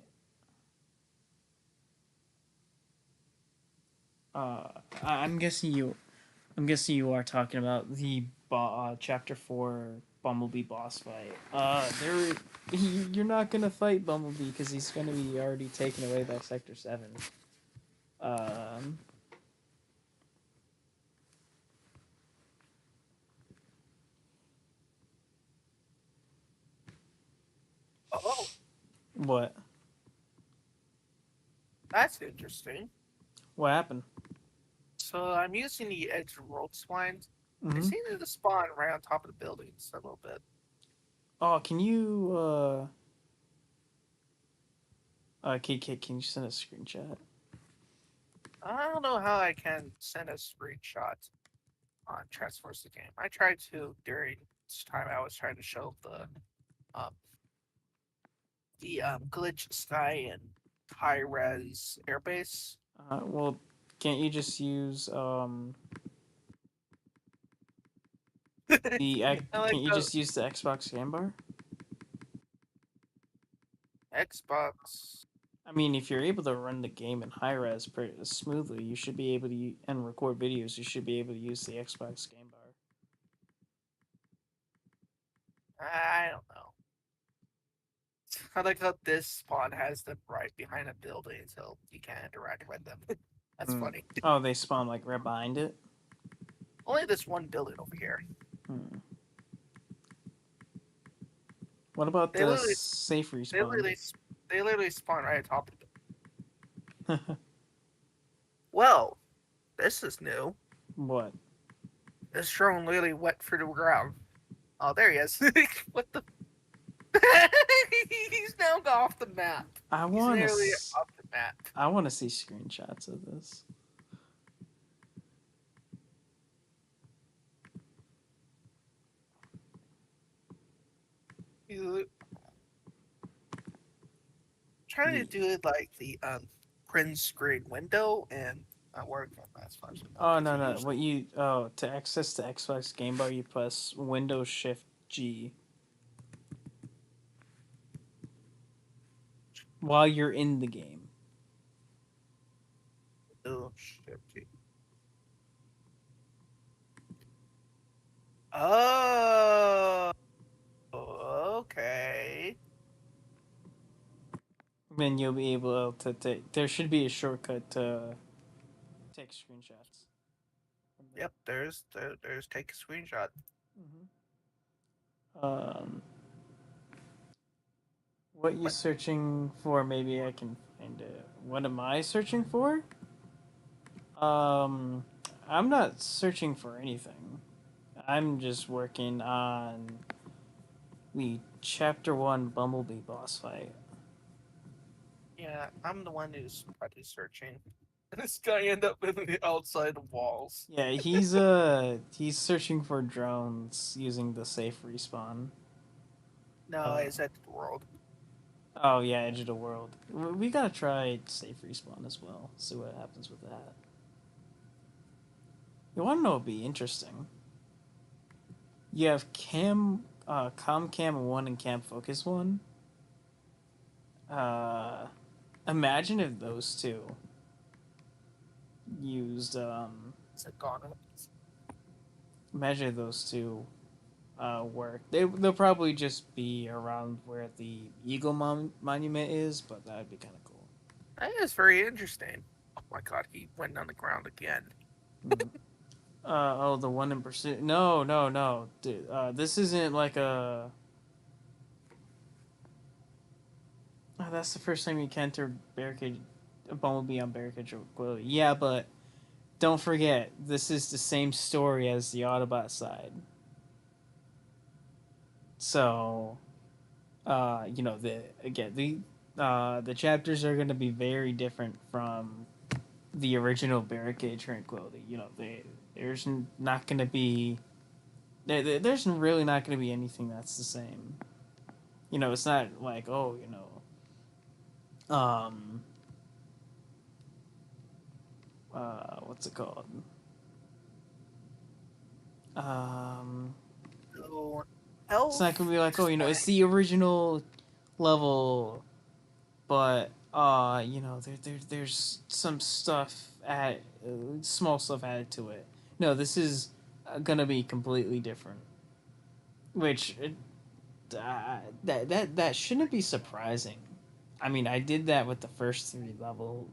Uh, I'm guessing you. I'm guessing you are talking about the chapter 4 Bumblebee boss fight. There, you're not gonna fight Bumblebee because he's gonna be already taken away by Sector 7. Um, Oh, what? that's interesting. What happened? So I'm using the edge world swines. They Mm-hmm. seem to spawn right on top of the buildings a little bit. Oh, can you can you send a screenshot? I don't know how I can send a screenshot on Transforce the game. I tried to during this time. I was trying to show um the glitch sky and high res airbase. Well, can't you just use I like can't you the just use the Xbox game bar? Xbox. I mean, if you're able to run the game in high res pretty smoothly, you should be able to and record videos. You should be able to use the Xbox game bar. I don't know. I like how this spawn has them right behind a building, so you can't interact with them. That's Hmm. funny. Oh, they spawn like right behind it. Only this one building over here. Hmm. What about They the literally, safe they respawn? literally, they literally spawn right atop of it. Well, this is new. What? This drone literally went through the ground. Oh, there he is. What the? He's now off the map. I He's want nearly to. off the map. I want to see screenshots of this. He's trying to do it like the print screen window and not working as far as I know. Oh 'Cause no he no! used- What you to access the Xbox game bar, you press Windows Shift G while you're in the game. Oh shit. Oh, okay. Then you'll be able to take. There should be a shortcut to take screenshots. Yep, there's take a screenshot. Um, what you What? searching for? Maybe I can find it. What am I searching for? I'm not searching for anything. I'm just working on the Chapter 1 Bumblebee boss fight. Yeah, I'm the one who's probably searching. This guy end up in the outside walls. Yeah, he's searching for drones using the safe respawn. No, it's at the world. Oh yeah, Edge of the World. We gotta try safe respawn as well. See what happens with that. You wanna know what'd be interesting? You have Comcam 1 and Cam Focus 1. Uh, imagine if those two used It's a gone. imagine if those two work. They'll probably just be around where the Eagle Monument is, but that'd be kind of cool. That is very interesting. Oh my god, he went on the ground again. Oh, the one in pursuit. No, no, no. Dude, this isn't like a. Oh, that's the first time you encounter barricade, a bumblebee on barricade. Yeah, but don't forget, this is the same story as the Autobot side. So, the chapters are going to be very different from the original Barricade Tranquility. There's not going to be there's really not going to be anything that's the same. It's not like um, what's it called? Um, So, it's not going to health be like it's spine. the original level, but there's some stuff small stuff added to it. No, this is gonna be completely different, which that shouldn't be surprising. I mean, I did that with the first three level.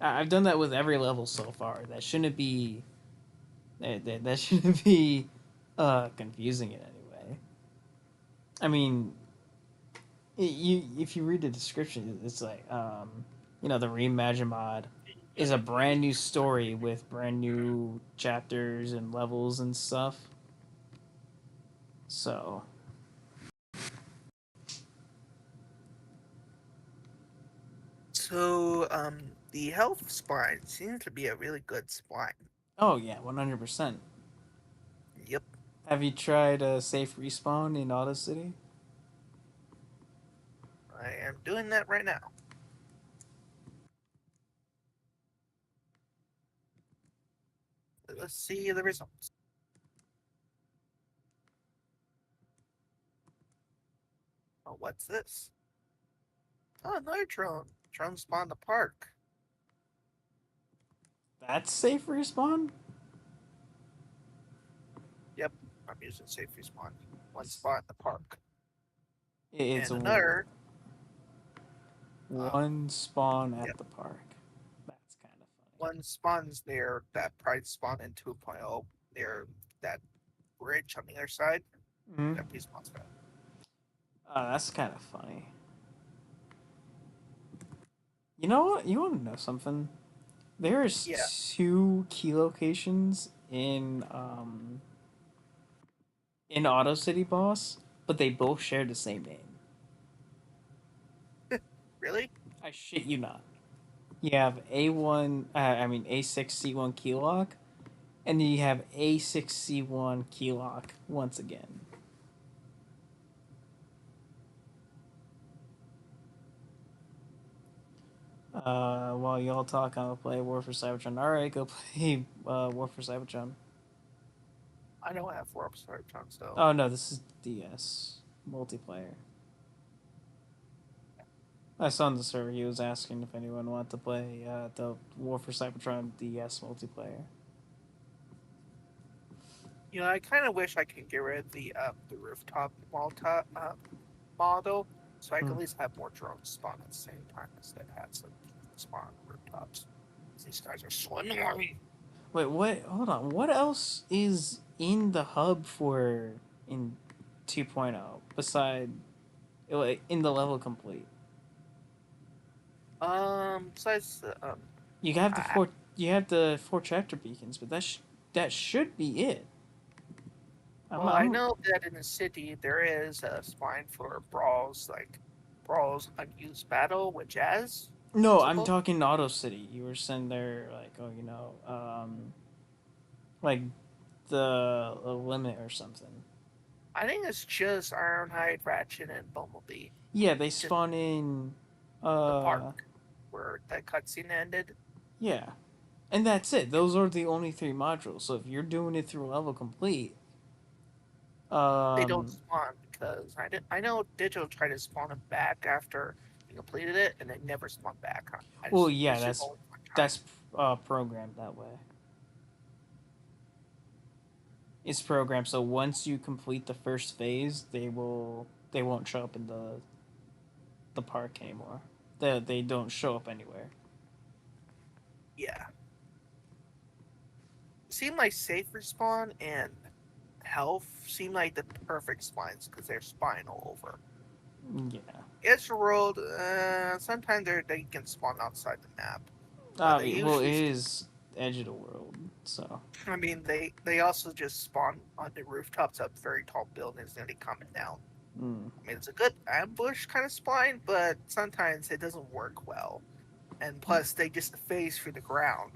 I've done that with every level so far. That shouldn't be that shouldn't be confusing in any way. I mean, if you read the description, it's like the Reimagine mod is a brand new story with brand new chapters and levels and stuff. So So, the health spine seems to be a really good spine. oh yeah, 100%. Yep, Have you tried a safe respawn in Auto City? I am doing that right now. Let's see the results. Oh, what's this? Oh, another drone. Drone spawned the park. That's safe respawn. Yep, I'm using safe respawn. One spot in the park. It's And another, um, one spawn at yep, the park. That's kind of funny. one spawns near that probably spawn in 2.0 near that bridge on the other side. Mm-hmm. That respawns that. That's kind of funny. You know what? You want to know something? Yeah, There's two key locations in Auto City Boss, but they both share the same name. really? I shit you not. You have A6C1 key lock, and then you have A6C1 key lock once again. While y'all talk, I'm gonna play War for Cybertron. All right, go play War for Cybertron. I don't have 4 episodes, so Oh no, this is DS multiplayer. I saw on the server he was asking if anyone wanted to play the War for Cybertron DS multiplayer. I kind of wish I could get rid of the rooftop model, so I can Hmm. at least have more drones spawn at the same time instead of have some spawn on rooftops. These guys are so annoying. Wait, what? Hold on. What else is in the hub for in 2.0 beside in the level complete? Besides, You have the I, four tractor beacons, but that should be it. I'm well, I I'm know that in the city there is a spine for brawls, like brawls unused battle with Jazz. No, I'm Suppose talking Auto City. You were saying there like like the limit or something. I think it's just Ironhide, Ratchet, and Bumblebee. Yeah, they Just spawn in the park uh where that cutscene ended. yeah. And that's it. Yep. Those are the only three modules. So if you're doing it through level complete, They don't um spawn because I know Digital tried to spawn them back after you completed it, and they never spawned back. Huh? well yeah, It's just only one time. that's programmed that way. It's programmed so once you complete the first phase, they won't show up in the park anymore. They don't show up anywhere. Yeah. seem like safe respawn and health seem like the perfect spawns because they're spawning all over. Yeah. Edge World, sometimes they can spawn outside the map, but they Well, it usually. is edge of the world, so. I mean, they also just spawn on the rooftops of very tall buildings and they coming down. Mm. I mean, it's a good ambush kind of spawn, but sometimes it doesn't work well. And plus, they just phase through the ground.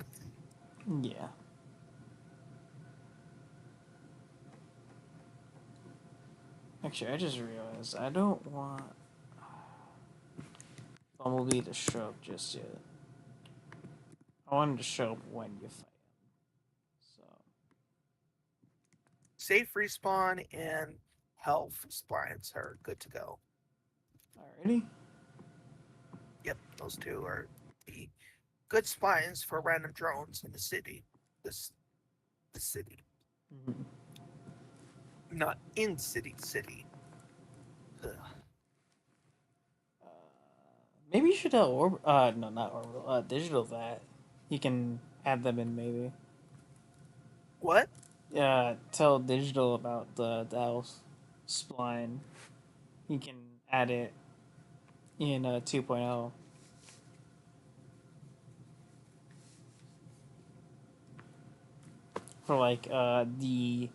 Yeah. Actually, I just realized I don't want Bumblebee to show up just yet. I want him to show up when you fight him. So. Safe respawn and health spawns are good to go. Alrighty. Yep, those two are the good spawns for random drones in the city. The city, Mm-hmm. not in city. Ugh. Uh, Maybe you should tell no, not Orbital. Digital that. You can add them in maybe. What? Tell Digital about the house spline. You can add it in 2.0. For like the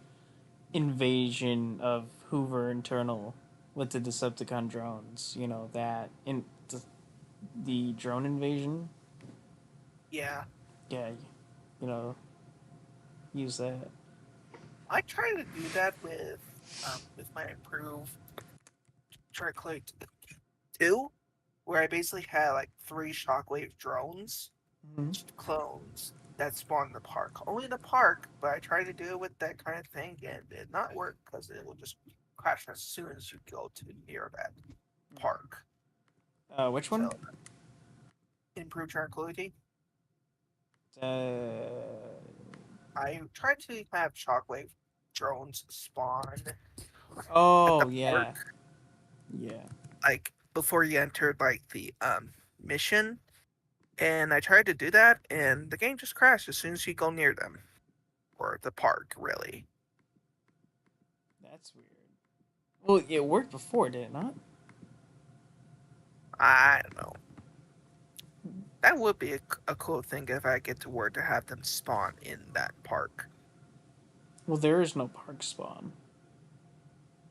invasion of Hoover Internal with the Decepticon drones. You know that in the drone invasion. Yeah, Yeah, you know, use that. I tried to do that with my improved Tricklate 2, where I basically had like 3 shockwave drones, Mm-hmm. clones that spawn in the park. Only in the park, but I tried to do it with that kind of thing and it did not work because it will just crash as soon as you go to near that park. Which one? So, improved tranquility. Uh, I tried to have shockwave drones spawn at oh the yeah, park, yeah. like before you entered like the mission. And I tried to do that, and the game just crashed as soon as you go near them. Or the park, really. That's weird. Well, it worked before, did it not? I don't know. That would be a cool thing if I get to work to have them spawn in that park. Well, there is no park spawn.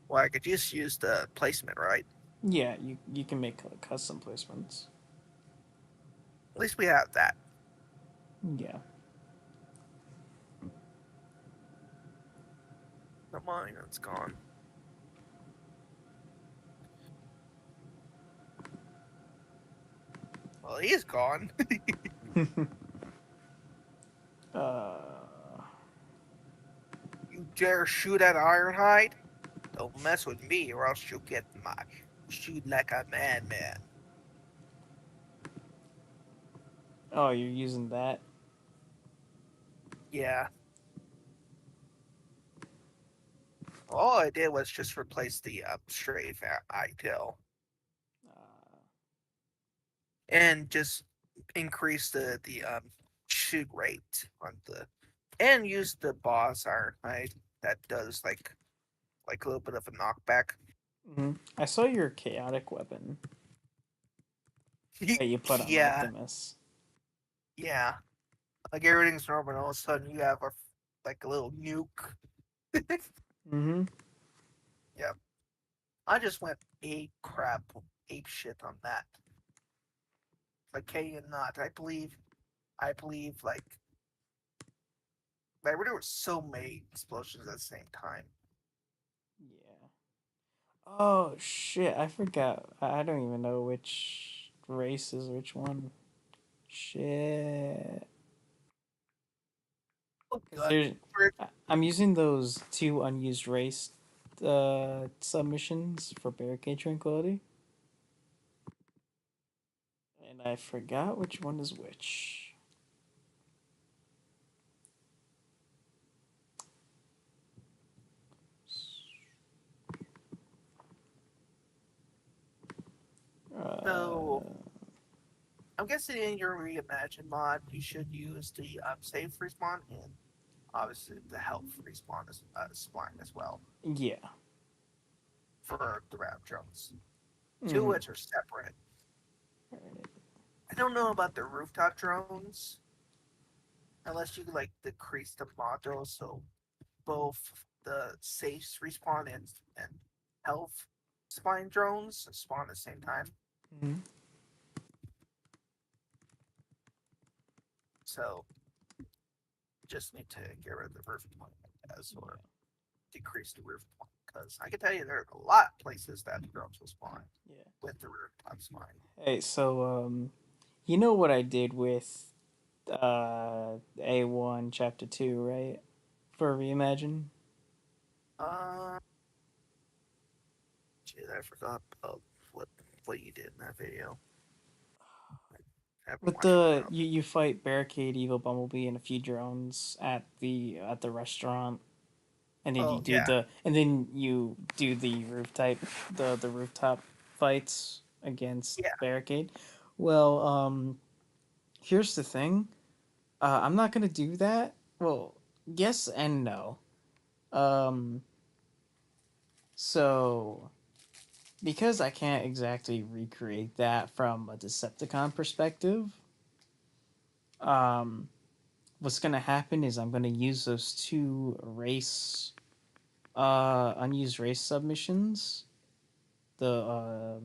Well, I could just use the placement, right? Yeah, you can make custom placements. At least we have that. Yeah. The mine, it's gone. Well, he is gone. uh, You dare shoot at Ironhide? Don't mess with me, or else you'll get my shoot like a madman. oh, you're using that. Yeah. All I did was just replace the strafe ITIL Uh, and just increase the shoot rate on the and use the boss Ironhide that does like a little bit of a knockback. I saw your chaotic weapon that you put on Yeah, Optimus. yeah. Like everything's normal, and all of a sudden you have like a little nuke. Mm-hmm. Yep. I just went ape shit on that. Like K and not. I believe like there were so many explosions at the same time. Yeah. Oh shit! I forgot. I don't even know which race is which one. Shit. Oh Because god. there's, I'm using those 2 unused race submissions for barricade tranquility, and I forgot which one is which. So Uh, I'm guessing in your reimagine mod you should use the safe respawn in. obviously the health respawn is spline as well Yeah. for the Ram drones. Two Mm-hmm. which are separate. I don't know about the rooftop drones, unless you like decrease the module so both the safes respawn and health spine drones spawn at the same time. Mm-hmm. So just need to get rid of the roof point as or decrease the roof point. Because I can tell you there are a lot of places that the drones will spawn Yeah. with the rooftop spine. Hey, so you know what I did with A1 Chapter 2, right? For Reimagine? Uh Shit, I forgot about what you did in that video. I haven't With watched it in a the while. you fight Barricade, Evil Bumblebee, and a few drones at the restaurant, and then Oh yeah, you do the rooftop fights against yeah. Barricade. Well, here's the thing. I'm not gonna do that. Well, yes and no. Um, so because I can't exactly recreate that from a Decepticon perspective, um, what's gonna happen is I'm gonna use those two race, unused race submissions. The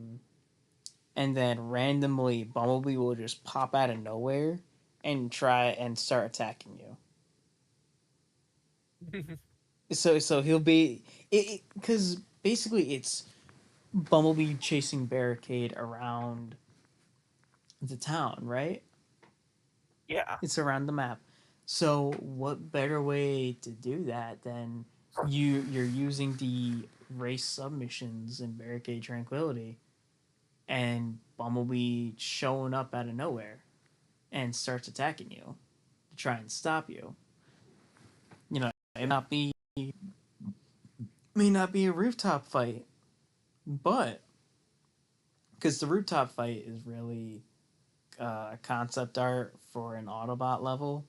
and then randomly Bumblebee will just pop out of nowhere and try and start attacking you. So he'll be it because basically it's Bumblebee chasing Barricade around the town, right? Yeah. It's around the map. So what better way to do that than you're using the race submissions in Barricade Tranquility and Bumblebee showing up out of nowhere and starts attacking you to try and stop you. You know, it may not be a rooftop fight, but because the rooftop fight is really concept art for an Autobot level.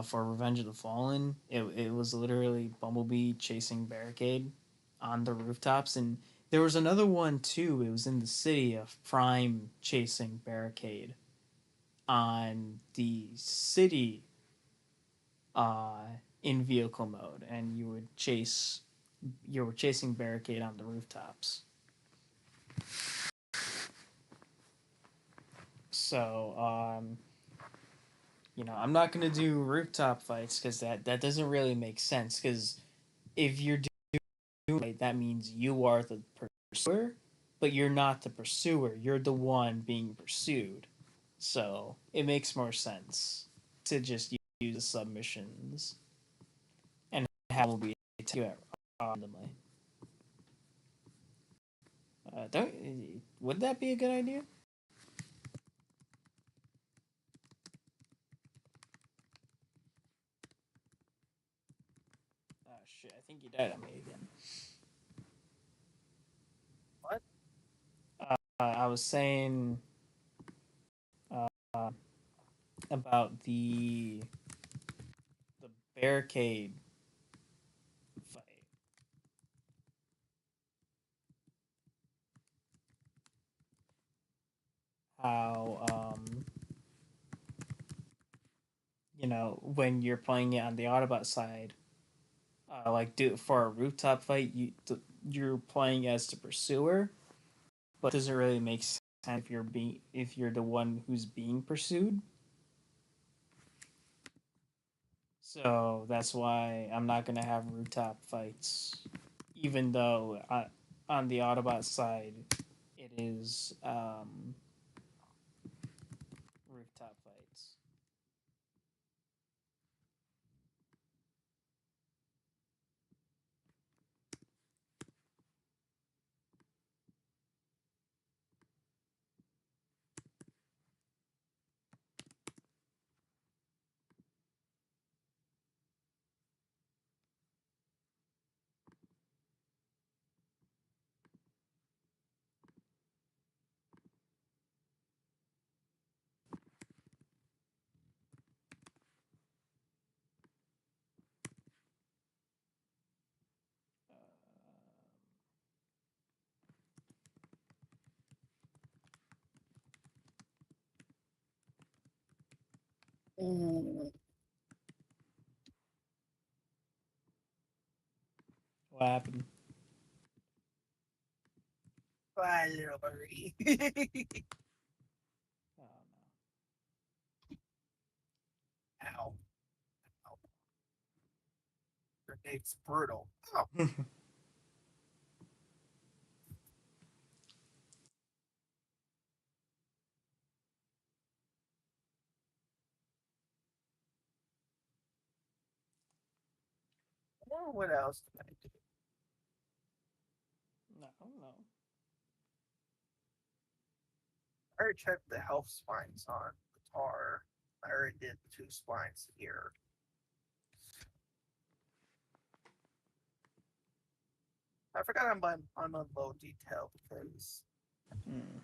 For Revenge of the Fallen, it was literally Bumblebee chasing Barricade on the rooftops, and there was another one too. It was in the city of Prime chasing Barricade on the city uh, in vehicle mode, and you were chasing Barricade on the rooftops. So I'm not gonna do rooftop fights because that doesn't really make sense. Because if you're doing it, that means you are the pursuer, but you're not the pursuer. You're the one being pursued. So it makes more sense to just use the submissions and have will be attack you randomly. Don't would that be a good idea? Oh shit! I think you died on me again. What? I was saying uh, about the barricade fight. How when you're playing it on the Autobot side, like do for a rooftop fight, you're playing as the pursuer, but it doesn't really make sense if you're the one who's being pursued. So that's why I'm not gonna have rooftop fights, even though on the Autobot side, it is rooftop fights. What happened? Bye, little birdie. Oh Ow. Ow. Grenade's brutal. Oh, no. well, what else did I do? No, no. I already checked the health spines on the tar. I already did 2 spines here. I forgot I'm on low detail because Hmm.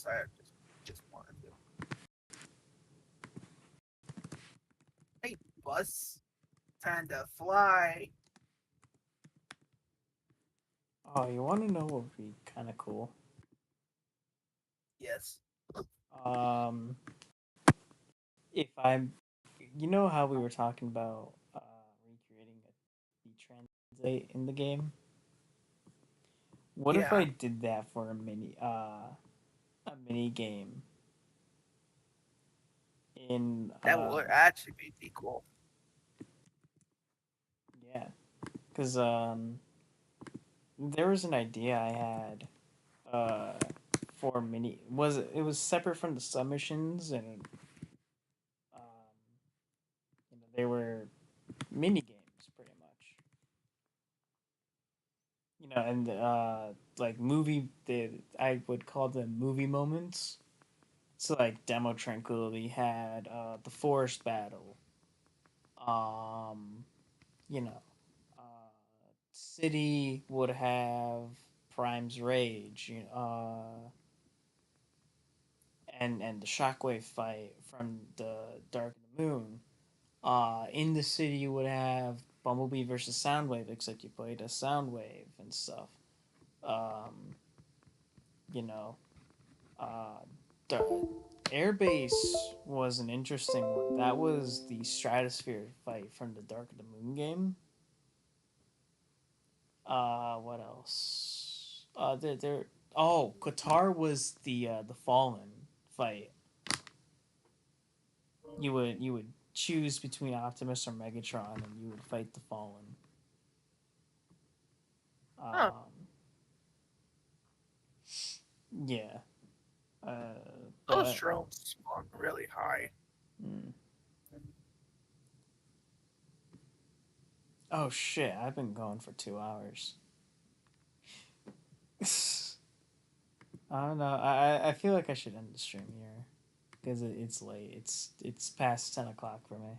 I just wanted to. Hey, bus, time to fly. Oh, you want to know what would be kind of cool? Yes. Um, if I'm, you know how we were talking about recreating the translate in the game. What if I Yeah, did that for a mini game in that would actually be cool. yeah, because there was an idea I had uh for mini was it was separate from the submissions and um they were mini games pretty much, and like movie I would call them movie moments. So like Demo Tranquility had the forest battle. Um, you know, City would have Prime's Rage. And the Shockwave fight from the Dark of the Moon. In the city you would have Bumblebee versus Soundwave, except you played as Soundwave and stuff. Um, you know, uh, the Airbase was an interesting one. That was the Stratosphere fight from the Dark of the Moon game. What else? There. Oh, Qatar was the Fallen fight. You would choose between Optimus or Megatron, and you would fight the Fallen. Huh. Um, yeah. Uh, Those but drones spawn really high. mm. Oh shit! I've been going for 2 hours. I don't know. I feel like I should end the stream here because it's late. It's past 10 o'clock for me.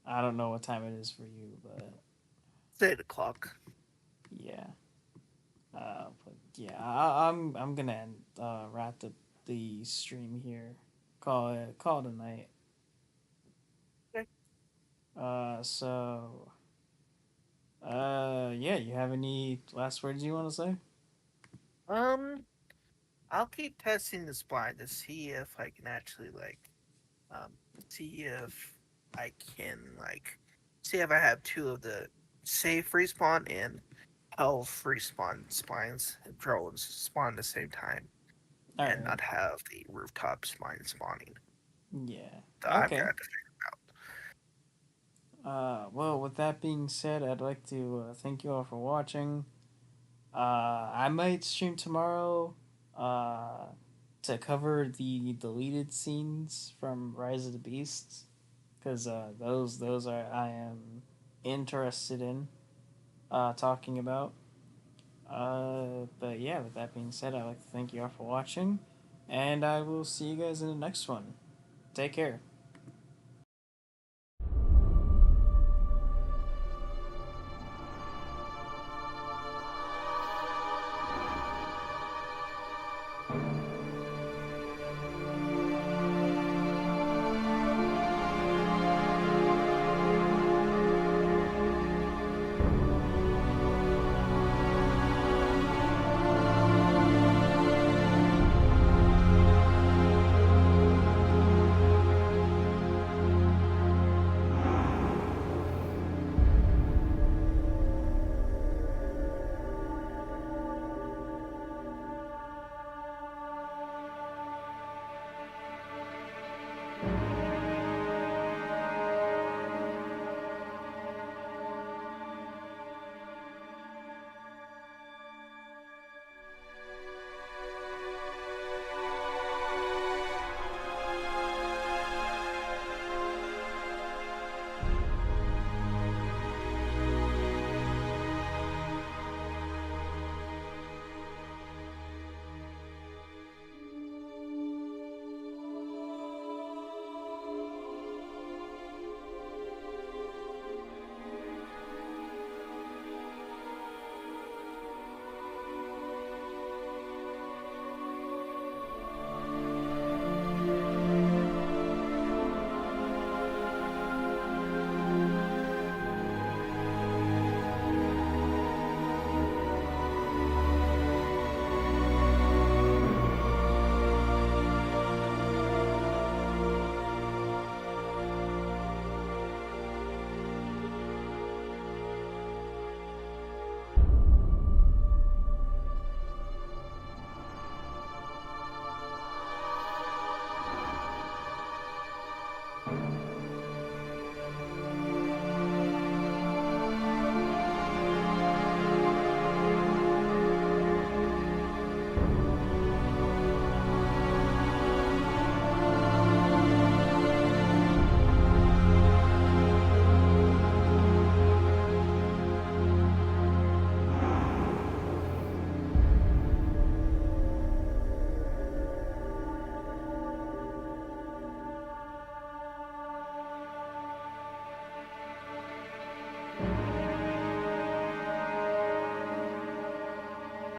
I don't know what time it is for you, but It's 8 o'clock. yeah. But yeah, I'm gonna end, wrap the stream here. Call it a night. Okay. So yeah, you have any last words you want to say? Um, I'll keep testing the spline to see if I can actually um see if I can see if I have two of the safe respawn and health respawn spines and drones spawn at the same time All and right. not have the rooftop spine spawning. Yeah. So I've Okay. got to Well, with that being said, I'd like to thank you all for watching. I might stream tomorrow uh, to cover the deleted scenes from Rise of the Beasts, because those are I am interested in talking about. But yeah, with that being said, I'd like to thank you all for watching, and I will see you guys in the next one. Take care.